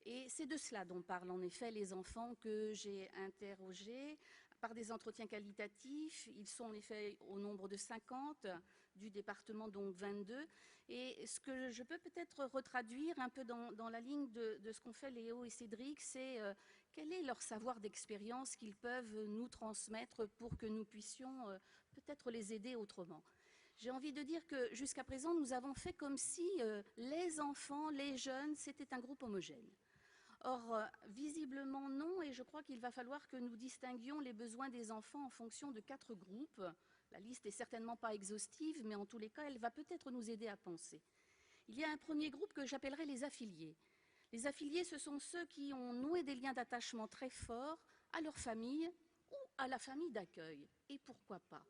Et c'est de cela dont parlent en effet les enfants que j'ai interrogés par des entretiens qualitatifs. Ils sont en effet au nombre de 50, du département donc 22. Et ce que je peux peut-être retraduire un peu dans la ligne de ce qu'ont fait Léo et Cédric, c'est quel est leur savoir d'expérience qu'ils peuvent nous transmettre pour que nous puissions peut-être les aider autrement. J'ai envie de dire que jusqu'à présent, nous avons fait comme si les enfants, les jeunes, c'était un groupe homogène. Or, visiblement non, et je crois qu'il va falloir que nous distinguions les besoins des enfants en fonction de 4 groupes. La liste n'est certainement pas exhaustive, mais en tous les cas, elle va peut-être nous aider à penser. Il y a un premier groupe que j'appellerais les affiliés. Les affiliés, ce sont ceux qui ont noué des liens d'attachement très forts à leur famille ou à la famille d'accueil. Et pourquoi pas?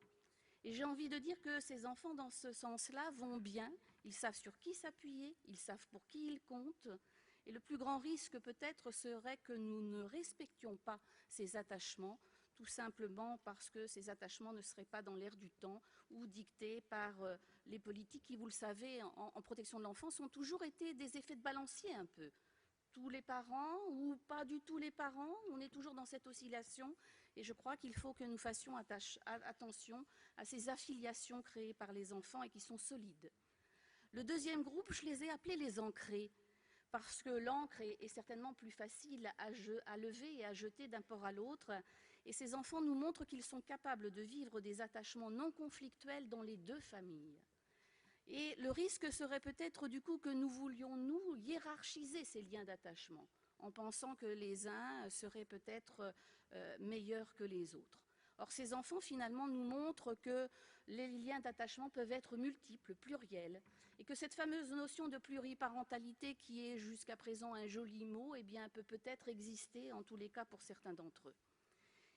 Et j'ai envie de dire que ces enfants, dans ce sens-là, vont bien. Ils savent sur qui s'appuyer, ils savent pour qui ils comptent. Et le plus grand risque peut-être serait que nous ne respections pas ces attachements, tout simplement parce que ces attachements ne seraient pas dans l'air du temps ou dictés par les politiques qui, vous le savez, en protection de l'enfance, ont toujours été des effets de balancier un peu. Tous les parents ou pas du tout les parents, on est toujours dans cette oscillation et je crois qu'il faut que nous fassions attention à ces affiliations créées par les enfants et qui sont solides. Le deuxième groupe, je les ai appelés les ancrés, parce que l'encre est certainement plus facile à lever et à jeter d'un port à l'autre. Et ces enfants nous montrent qu'ils sont capables de vivre des attachements non conflictuels dans les 2 familles. Et le risque serait peut-être du coup que nous voulions, nous, hiérarchiser ces liens d'attachement, en pensant que les uns seraient peut-être meilleurs que les autres. Or, ces enfants, finalement, nous montrent que les liens d'attachement peuvent être multiples, pluriels, et que cette fameuse notion de pluriparentalité, qui est jusqu'à présent un joli mot, eh bien, peut peut-être exister, en tous les cas, pour certains d'entre eux.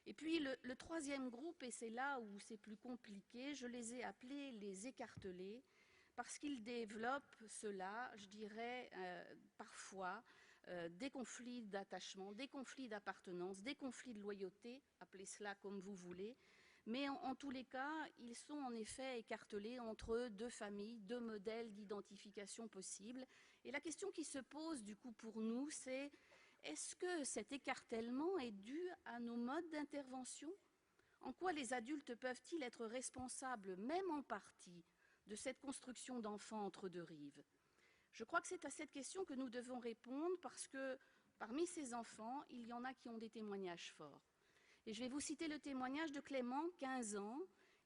Et puis, le troisième groupe, et c'est là où c'est plus compliqué, je les ai appelés les écartelés, parce qu'ils développent cela, je dirais, parfois, des conflits d'attachement, des conflits d'appartenance, des conflits de loyauté, appelez cela comme vous voulez, mais en tous les cas, ils sont en effet écartelés entre 2 familles, 2 modèles d'identification possibles. Et la question qui se pose du coup pour nous, c'est est-ce que cet écartèlement est dû à nos modes d'intervention? En quoi les adultes peuvent-ils être responsables, même en partie, de cette construction d'enfants entre 2 rives? Je crois que c'est à cette question que nous devons répondre parce que parmi ces enfants, il y en a qui ont des témoignages forts. Et je vais vous citer le témoignage de Clément, 15 ans,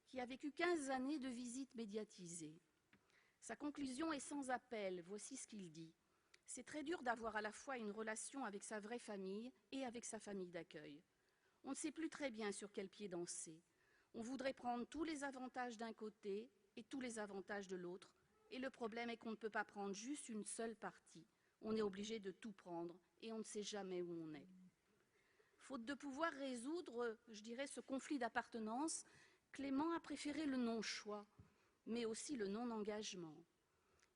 qui a vécu 15 années de visites médiatisées. Sa conclusion est sans appel, voici ce qu'il dit. « C'est très dur d'avoir à la fois une relation avec sa vraie famille et avec sa famille d'accueil. On ne sait plus très bien sur quel pied danser. On voudrait prendre tous les avantages d'un côté et tous les avantages de l'autre. Et le problème est qu'on ne peut pas prendre juste une seule partie. On est obligé de tout prendre et on ne sait jamais où on est. Faute de pouvoir résoudre, je dirais, ce conflit d'appartenance, Clément a préféré le non-choix, mais aussi le non-engagement.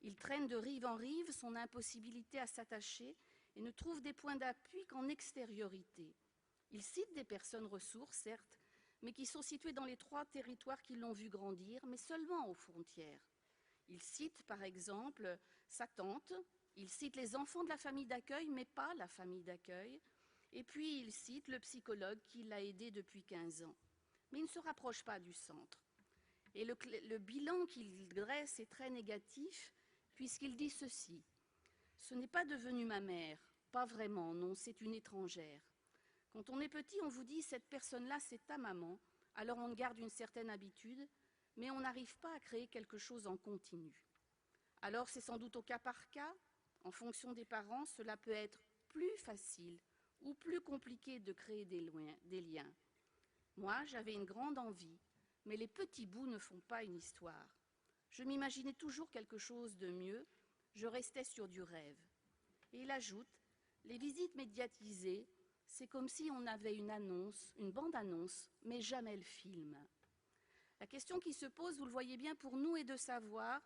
Il traîne de rive en rive son impossibilité à s'attacher et ne trouve des points d'appui qu'en extériorité. Il cite des personnes ressources, certes, mais qui sont situées dans les 3 territoires qui l'ont vu grandir, mais seulement aux frontières. Il cite, par exemple, sa tante, il cite les enfants de la famille d'accueil, mais pas la famille d'accueil, et puis il cite le psychologue qui l'a aidé depuis 15 ans. Mais il ne se rapproche pas du centre. Et le bilan qu'il dresse est très négatif, puisqu'il dit ceci. « Ce n'est pas devenu ma mère, pas vraiment, non, c'est une étrangère. Quand on est petit, on vous dit « cette personne-là, c'est ta maman », alors on garde une certaine habitude, mais on n'arrive pas à créer quelque chose en continu. Alors c'est sans doute au cas par cas, en fonction des parents, cela peut être plus facile ou plus compliqué de créer des liens. Moi, j'avais une grande envie, mais les petits bouts ne font pas une histoire. Je m'imaginais toujours quelque chose de mieux, je restais sur du rêve. Et il ajoute, les visites médiatisées, c'est comme si on avait une annonce, une bande-annonce, mais jamais le film. La question qui se pose, vous le voyez bien pour nous, est de savoir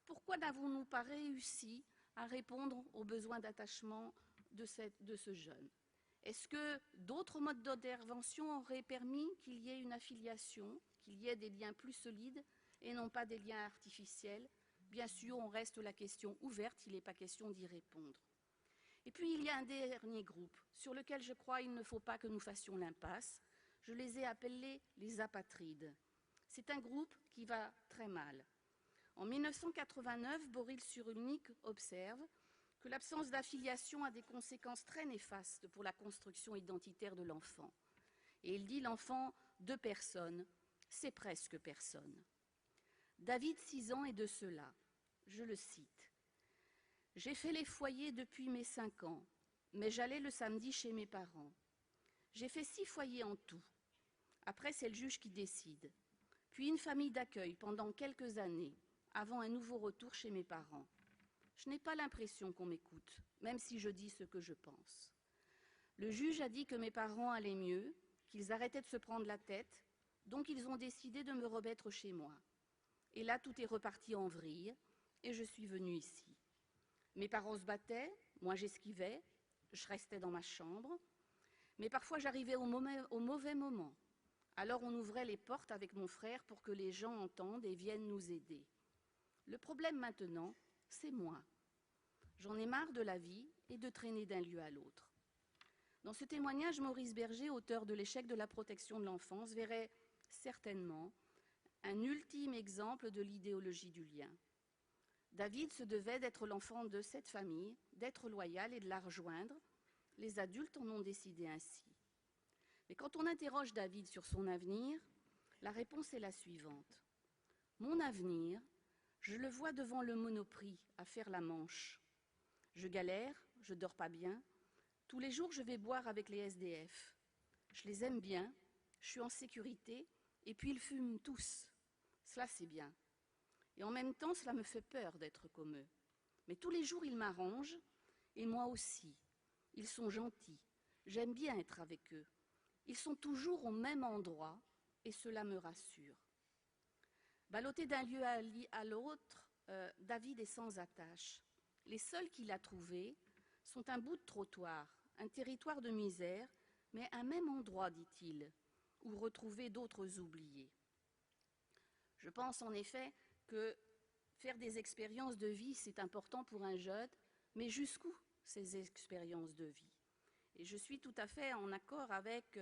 pourquoi n'avons-nous pas réussi à répondre aux besoins d'attachement de ce jeune. Est-ce que d'autres modes d'intervention auraient permis qu'il y ait une affiliation, qu'il y ait des liens plus solides et non pas des liens artificiels? Bien sûr, on reste la question ouverte, il n'est pas question d'y répondre. Et puis, il y a un dernier groupe sur lequel je crois qu'il ne faut pas que nous fassions l'impasse. Je les ai appelés les apatrides. C'est un groupe qui va très mal. En 1989, Boris Cyrulnik observe que l'absence d'affiliation a des conséquences très néfastes pour la construction identitaire de l'enfant. Et il dit l'enfant de personne, c'est presque personne. David, 6 ans, est de cela. Je le cite. « J'ai fait les foyers depuis mes 5 ans, mais j'allais le samedi chez mes parents. J'ai fait 6 foyers en tout. Après, c'est le juge qui décide. Puis une famille d'accueil pendant quelques années, avant un nouveau retour chez mes parents. Je n'ai pas l'impression qu'on m'écoute, même si je dis ce que je pense. Le juge a dit que mes parents allaient mieux, qu'ils arrêtaient de se prendre la tête, donc ils ont décidé de me remettre chez moi. Et là, tout est reparti en vrille, et je suis venue ici. Mes parents se battaient, moi j'esquivais, je restais dans ma chambre, mais parfois j'arrivais au mauvais moment. Alors on ouvrait les portes avec mon frère pour que les gens entendent et viennent nous aider. Le problème maintenant, c'est moi. J'en ai marre de la vie et de traîner d'un lieu à l'autre. » Dans ce témoignage, Maurice Berger, auteur de l'échec de la protection de l'enfance, verrait certainement un ultime exemple de l'idéologie du lien. David se devait d'être l'enfant de cette famille, d'être loyal et de la rejoindre. Les adultes en ont décidé ainsi. Mais quand on interroge David sur son avenir, la réponse est la suivante. « Mon avenir, je le vois devant le Monoprix à faire la manche. Je galère, je dors pas bien. Tous les jours, je vais boire avec les SDF. Je les aime bien, je suis en sécurité, et puis ils fument tous. Cela, c'est bien. Et en même temps, cela me fait peur d'être comme eux. Mais tous les jours, ils m'arrangent, et moi aussi. Ils sont gentils, j'aime bien être avec eux. Ils sont toujours au même endroit, et cela me rassure. » Ballotté d'un lieu à l'autre, David est sans attache. Les seuls qu'il a trouvés sont un bout de trottoir, un territoire de misère, mais un même endroit, dit-il, où retrouver d'autres oubliés. Je pense en effet que faire des expériences de vie, c'est important pour un jeune, mais jusqu'où ces expériences de vie? Et je suis tout à fait en accord avec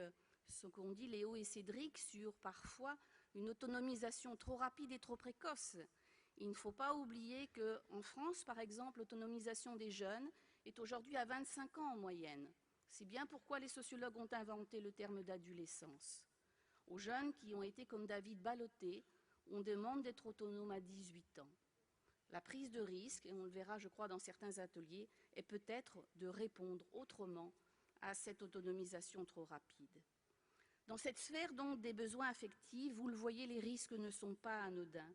ce qu'ont dit Léo et Cédric sur parfois une autonomisation trop rapide et trop précoce. Il ne faut pas oublier qu'en France, par exemple, l'autonomisation des jeunes est aujourd'hui à 25 ans en moyenne. C'est bien pourquoi les sociologues ont inventé le terme d'adolescence. Aux jeunes qui ont été comme David ballottés, on demande d'être autonome à 18 ans. La prise de risque, et on le verra je crois dans certains ateliers, est peut-être de répondre autrement à cette autonomisation trop rapide. Dans cette sphère donc des besoins affectifs, vous le voyez, les risques ne sont pas anodins.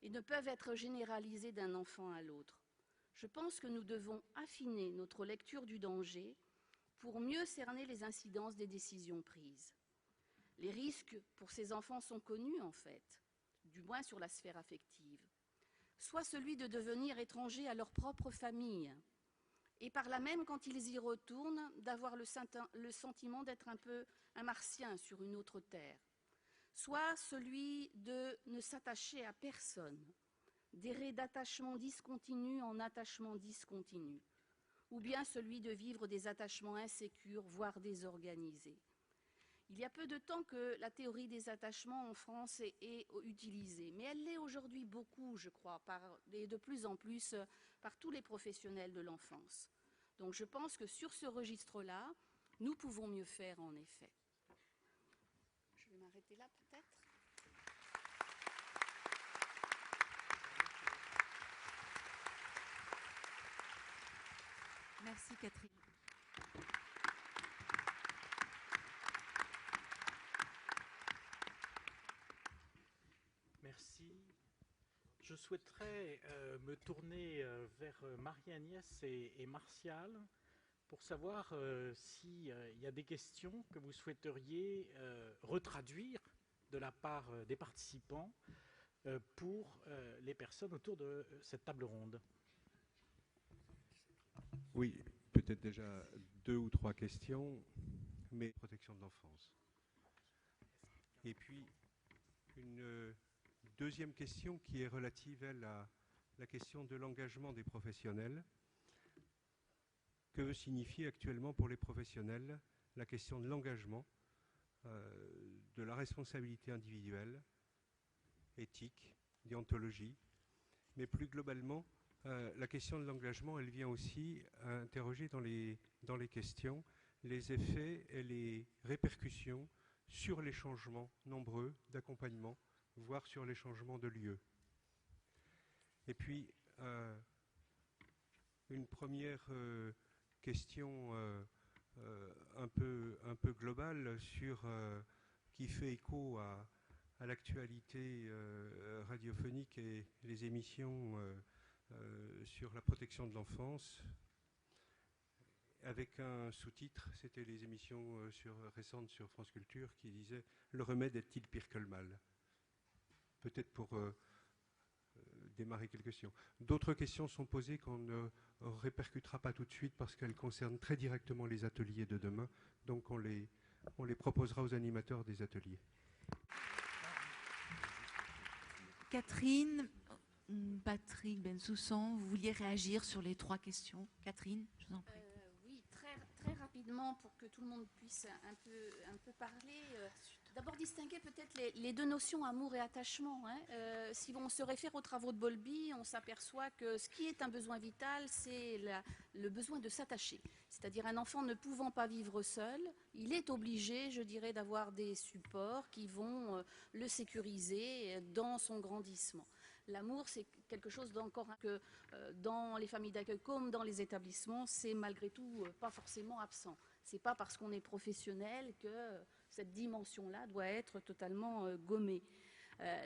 et ne peuvent être généralisées d'un enfant à l'autre. Je pense que nous devons affiner notre lecture du danger pour mieux cerner les incidences des décisions prises. Les risques pour ces enfants sont connus, en fait, du moins sur la sphère affective. Soit celui de devenir étrangers à leur propre famille, et par là même, quand ils y retournent, d'avoir le sentiment d'être un peu un martien sur une autre terre. Soit celui de ne s'attacher à personne, d'errer d'attachement discontinu en attachement discontinu, ou bien celui de vivre des attachements insécures, voire désorganisés. Il y a peu de temps que la théorie des attachements en France est utilisée, mais elle l'est aujourd'hui beaucoup, je crois, et de plus en plus par tous les professionnels de l'enfance. Donc je pense que sur ce registre-là, nous pouvons mieux faire en effet. Je vais m'arrêter là peut-être. Merci Catherine. Merci. Je souhaiterais me tourner vers Marie-Agnès et Martial pour savoir s'il y a des questions que vous souhaiteriez retraduire de la part des participants pour les personnes autour de cette table ronde. Oui, peut-être déjà 2 ou 3 questions, mais protection de l'enfance. Et puis, une deuxième question qui est relative, elle, à la question de l'engagement des professionnels. Que signifie actuellement pour les professionnels la question de l'engagement, de la responsabilité individuelle, éthique, déontologie, mais plus globalement, la question de l'engagement, elle vient aussi interroger dans les questions les effets et les répercussions sur les changements nombreux d'accompagnement, voire sur les changements de lieu. Et puis, une première question un peu globale qui fait écho à l'actualité radiophonique et les émissions sur la protection de l'enfance, avec un sous-titre, c'était les émissions récentes sur France Culture qui disaient « Le remède est-il pire que le mal ?» Peut-être pour démarrer quelques questions. D'autres questions sont posées qu'on ne répercutera pas tout de suite parce qu'elles concernent très directement les ateliers de demain, donc on les proposera aux animateurs des ateliers. Catherine, Patrick Bensoussan, vous vouliez réagir sur les 3 questions. Catherine, je vous en prie. Oui, très rapidement pour que tout le monde puisse un peu parler. D'abord distinguer peut-être les 2 notions amour et attachement. Si on se réfère aux travaux de Bowlby, on s'aperçoit que ce qui est un besoin vital, c'est le besoin de s'attacher. C'est-à-dire un enfant ne pouvant pas vivre seul, il est obligé, je dirais, d'avoir des supports qui vont le sécuriser dans son grandissement. L'amour, c'est quelque chose d'encore que dans les familles d'accueil comme dans les établissements, c'est malgré tout pas forcément absent. C'est pas parce qu'on est professionnel que cette dimension-là doit être totalement gommée.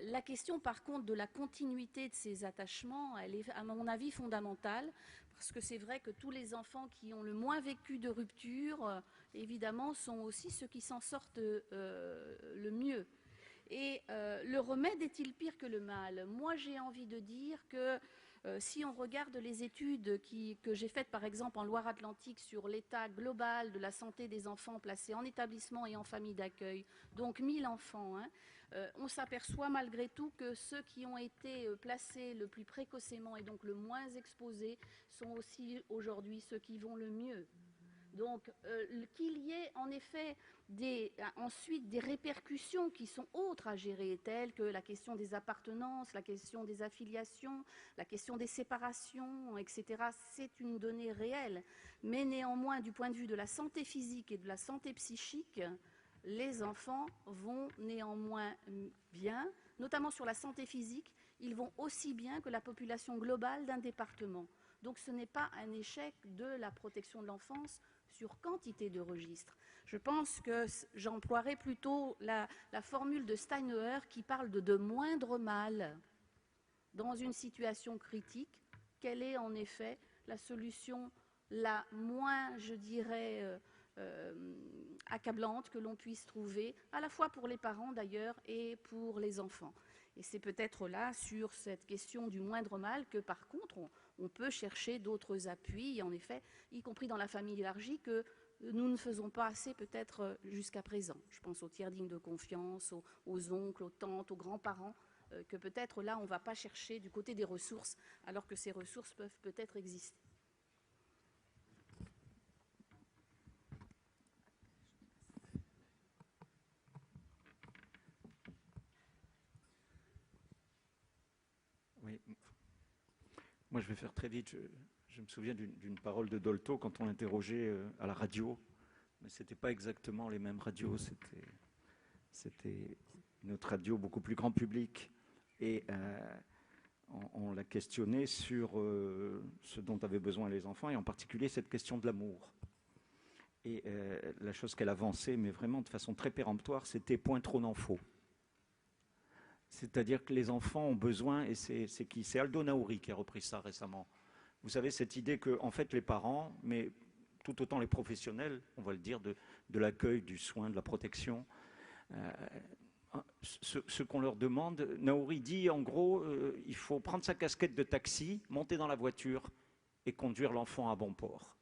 La question, par contre, de la continuité de ces attachements, elle est, à mon avis, fondamentale, parce que c'est vrai que tous les enfants qui ont le moins vécu de rupture, évidemment, sont aussi ceux qui s'en sortent le mieux. Et le remède est-il pire que le mal? Moi, j'ai envie de dire que si on regarde les études que j'ai faites, par exemple, en Loire-Atlantique sur l'état global de la santé des enfants placés en établissement et en famille d'accueil, donc 1000 enfants, on s'aperçoit malgré tout que ceux qui ont été placés le plus précocement et donc le moins exposés sont aussi aujourd'hui ceux qui vont le mieux. Donc, qu'il y ait en effet ensuite des répercussions qui sont autres à gérer, telles que la question des appartenances, la question des affiliations, la question des séparations, etc., c'est une donnée réelle. Mais néanmoins, du point de vue de la santé physique et de la santé psychique, les enfants vont néanmoins bien, notamment sur la santé physique, ils vont aussi bien que la population globale d'un département. Donc ce n'est pas un échec de la protection de l'enfance sur quantité de registres. Je pense que j'emploierais plutôt la formule de Steinhauer qui parle de moindre mal. dans une situation critique, quelle est en effet la solution la moins, je dirais, accablante que l'on puisse trouver, à la fois pour les parents d'ailleurs et pour les enfants. Et c'est peut-être là, sur cette question du moindre mal, que par contre, on peut chercher d'autres appuis, en effet, y compris dans la famille élargie, que nous ne faisons pas assez peut-être jusqu'à présent. Je pense aux tiers dignes de confiance, aux oncles, aux tantes, aux grands-parents, que peut-être là, on ne va pas chercher du côté des ressources, alors que ces ressources peuvent peut-être exister. Oui. Moi, je vais faire très vite. Je me souviens d'une parole de Dolto quand on l'interrogeait à la radio, mais ce n'était pas exactement les mêmes radios, c'était une autre radio beaucoup plus grand public. Et on l'a questionné sur ce dont avaient besoin les enfants, et en particulier cette question de l'amour. Et la chose qu'elle avançait, mais vraiment de façon très péremptoire, c'était point trop n'en faut. C'est-à-dire que les enfants ont besoin, et c'est qui? C'est Aldo Naouri qui a repris ça récemment. Vous savez, cette idée que, en fait, les parents, mais tout autant les professionnels, on va le dire, de l'accueil, du soin, de la protection, ce qu'on leur demande, Naouri dit, en gros, il faut prendre sa casquette de taxi, monter dans la voiture et conduire l'enfant à bon port.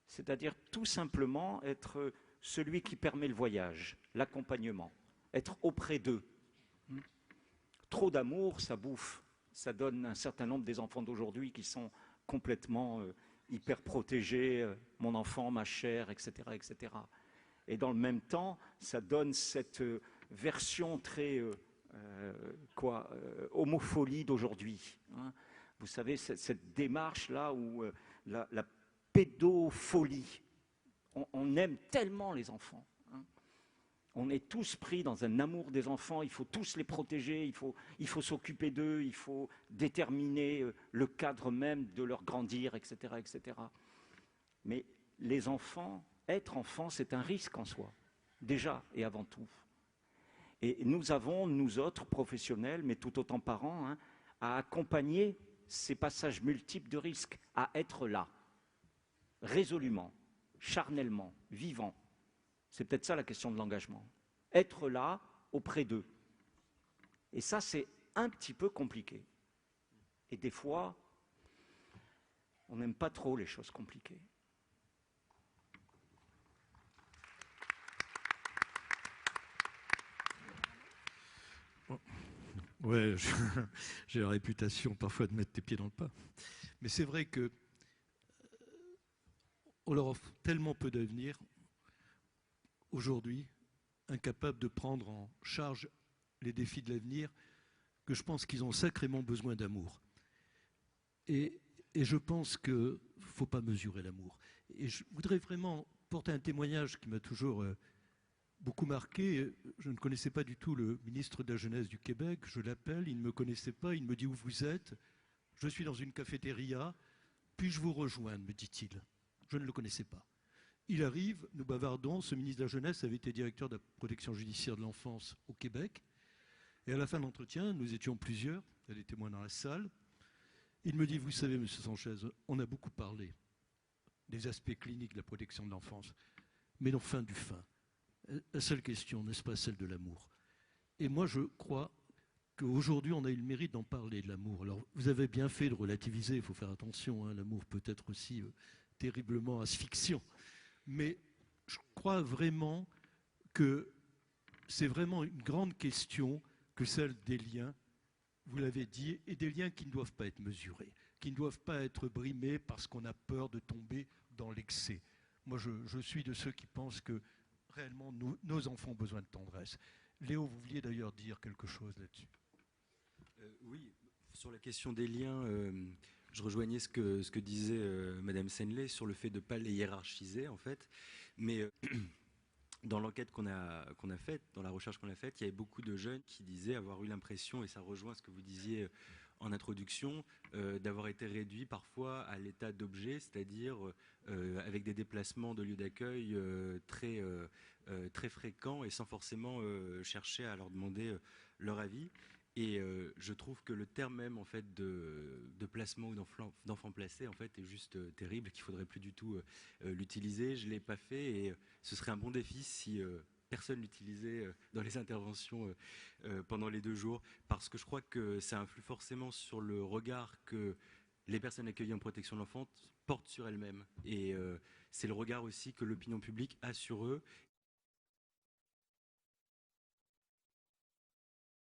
C'est-à-dire tout simplement être celui qui permet le voyage, l'accompagnement, être auprès d'eux. Trop d'amour, ça bouffe. Ça donne un certain nombre des enfants d'aujourd'hui qui sont complètement hyper protégés, mon enfant, ma chère, etc., etc. Et dans le même temps, ça donne cette version très homopholie d'aujourd'hui. Hein. Vous savez, cette démarche-là où la pédophilie, on aime tellement les enfants. On est tous pris dans un amour des enfants, il faut tous les protéger, il faut s'occuper d'eux, il faut déterminer le cadre même de leur grandir, etc., etc. Mais les enfants, être enfant, c'est un risque en soi, déjà et avant tout. Et nous avons, nous autres professionnels, mais tout autant parents, hein, à accompagner ces passages multiples de risques, à être là, résolument, charnellement, vivant. C'est peut-être ça la question de l'engagement. Être là, auprès d'eux. Et ça, c'est un petit peu compliqué. Et des fois, on n'aime pas trop les choses compliquées. Ouais, j'ai la réputation parfois de mettre tes pieds dans le plat. Mais c'est vrai que on leur offre tellement peu d'avenir aujourd'hui, incapables de prendre en charge les défis de l'avenir, que je pense qu'ils ont sacrément besoin d'amour. Et je pense qu'il ne faut pas mesurer l'amour. Et je voudrais vraiment porter un témoignage qui m'a toujours beaucoup marqué. Je ne connaissais pas du tout le ministre de la Jeunesse du Québec. Je l'appelle, il ne me connaissait pas, il me dit où vous êtes. Je suis dans une cafétéria, puis-je vous rejoindre, me dit-il. Je ne le connaissais pas. Il arrive, nous bavardons, ce ministre de la Jeunesse avait été directeur de la protection judiciaire de l'enfance au Québec. Et à la fin de l'entretien, nous étions plusieurs, il y a des témoins dans la salle. Il me dit, vous savez, M. Sanchez, on a beaucoup parlé des aspects cliniques de la protection de l'enfance, mais non, fin du fin. La seule question, n'est-ce pas celle de l'amour? Et moi, je crois qu'aujourd'hui, on a eu le mérite d'en parler, de l'amour. Alors, vous avez bien fait de relativiser, il faut faire attention, hein, l'amour peut être aussi terriblement asphyxiant. Mais je crois vraiment que c'est vraiment une grande question que celle des liens, vous l'avez dit, et des liens qui ne doivent pas être mesurés, qui ne doivent pas être brimés parce qu'on a peur de tomber dans l'excès. Moi, je suis de ceux qui pensent que réellement nos enfants ont besoin de tendresse. Léo, vous vouliez d'ailleurs dire quelque chose là-dessus. Oui, sur la question des liens, je rejoignais ce que disait Madame Senley sur le fait de ne pas les hiérarchiser, en fait. Mais dans l'enquête qu'on a faite, dans la recherche qu'on a faite, il y avait beaucoup de jeunes qui disaient avoir eu l'impression, et ça rejoint ce que vous disiez en introduction, d'avoir été réduits parfois à l'état d'objet, c'est-à-dire avec des déplacements de lieux d'accueil très fréquents et sans forcément chercher à leur demander leur avis. Et je trouve que le terme même en fait de placement ou d'enfant placé en fait est juste terrible, qu'il faudrait plus du tout l'utiliser. Je l'ai pas fait et ce serait un bon défi si personne l'utilisait dans les interventions pendant les 2 jours, parce que je crois que ça influe forcément sur le regard que les personnes accueillies en protection de l'enfance portent sur elles-mêmes. Et c'est le regard aussi que l'opinion publique a sur eux.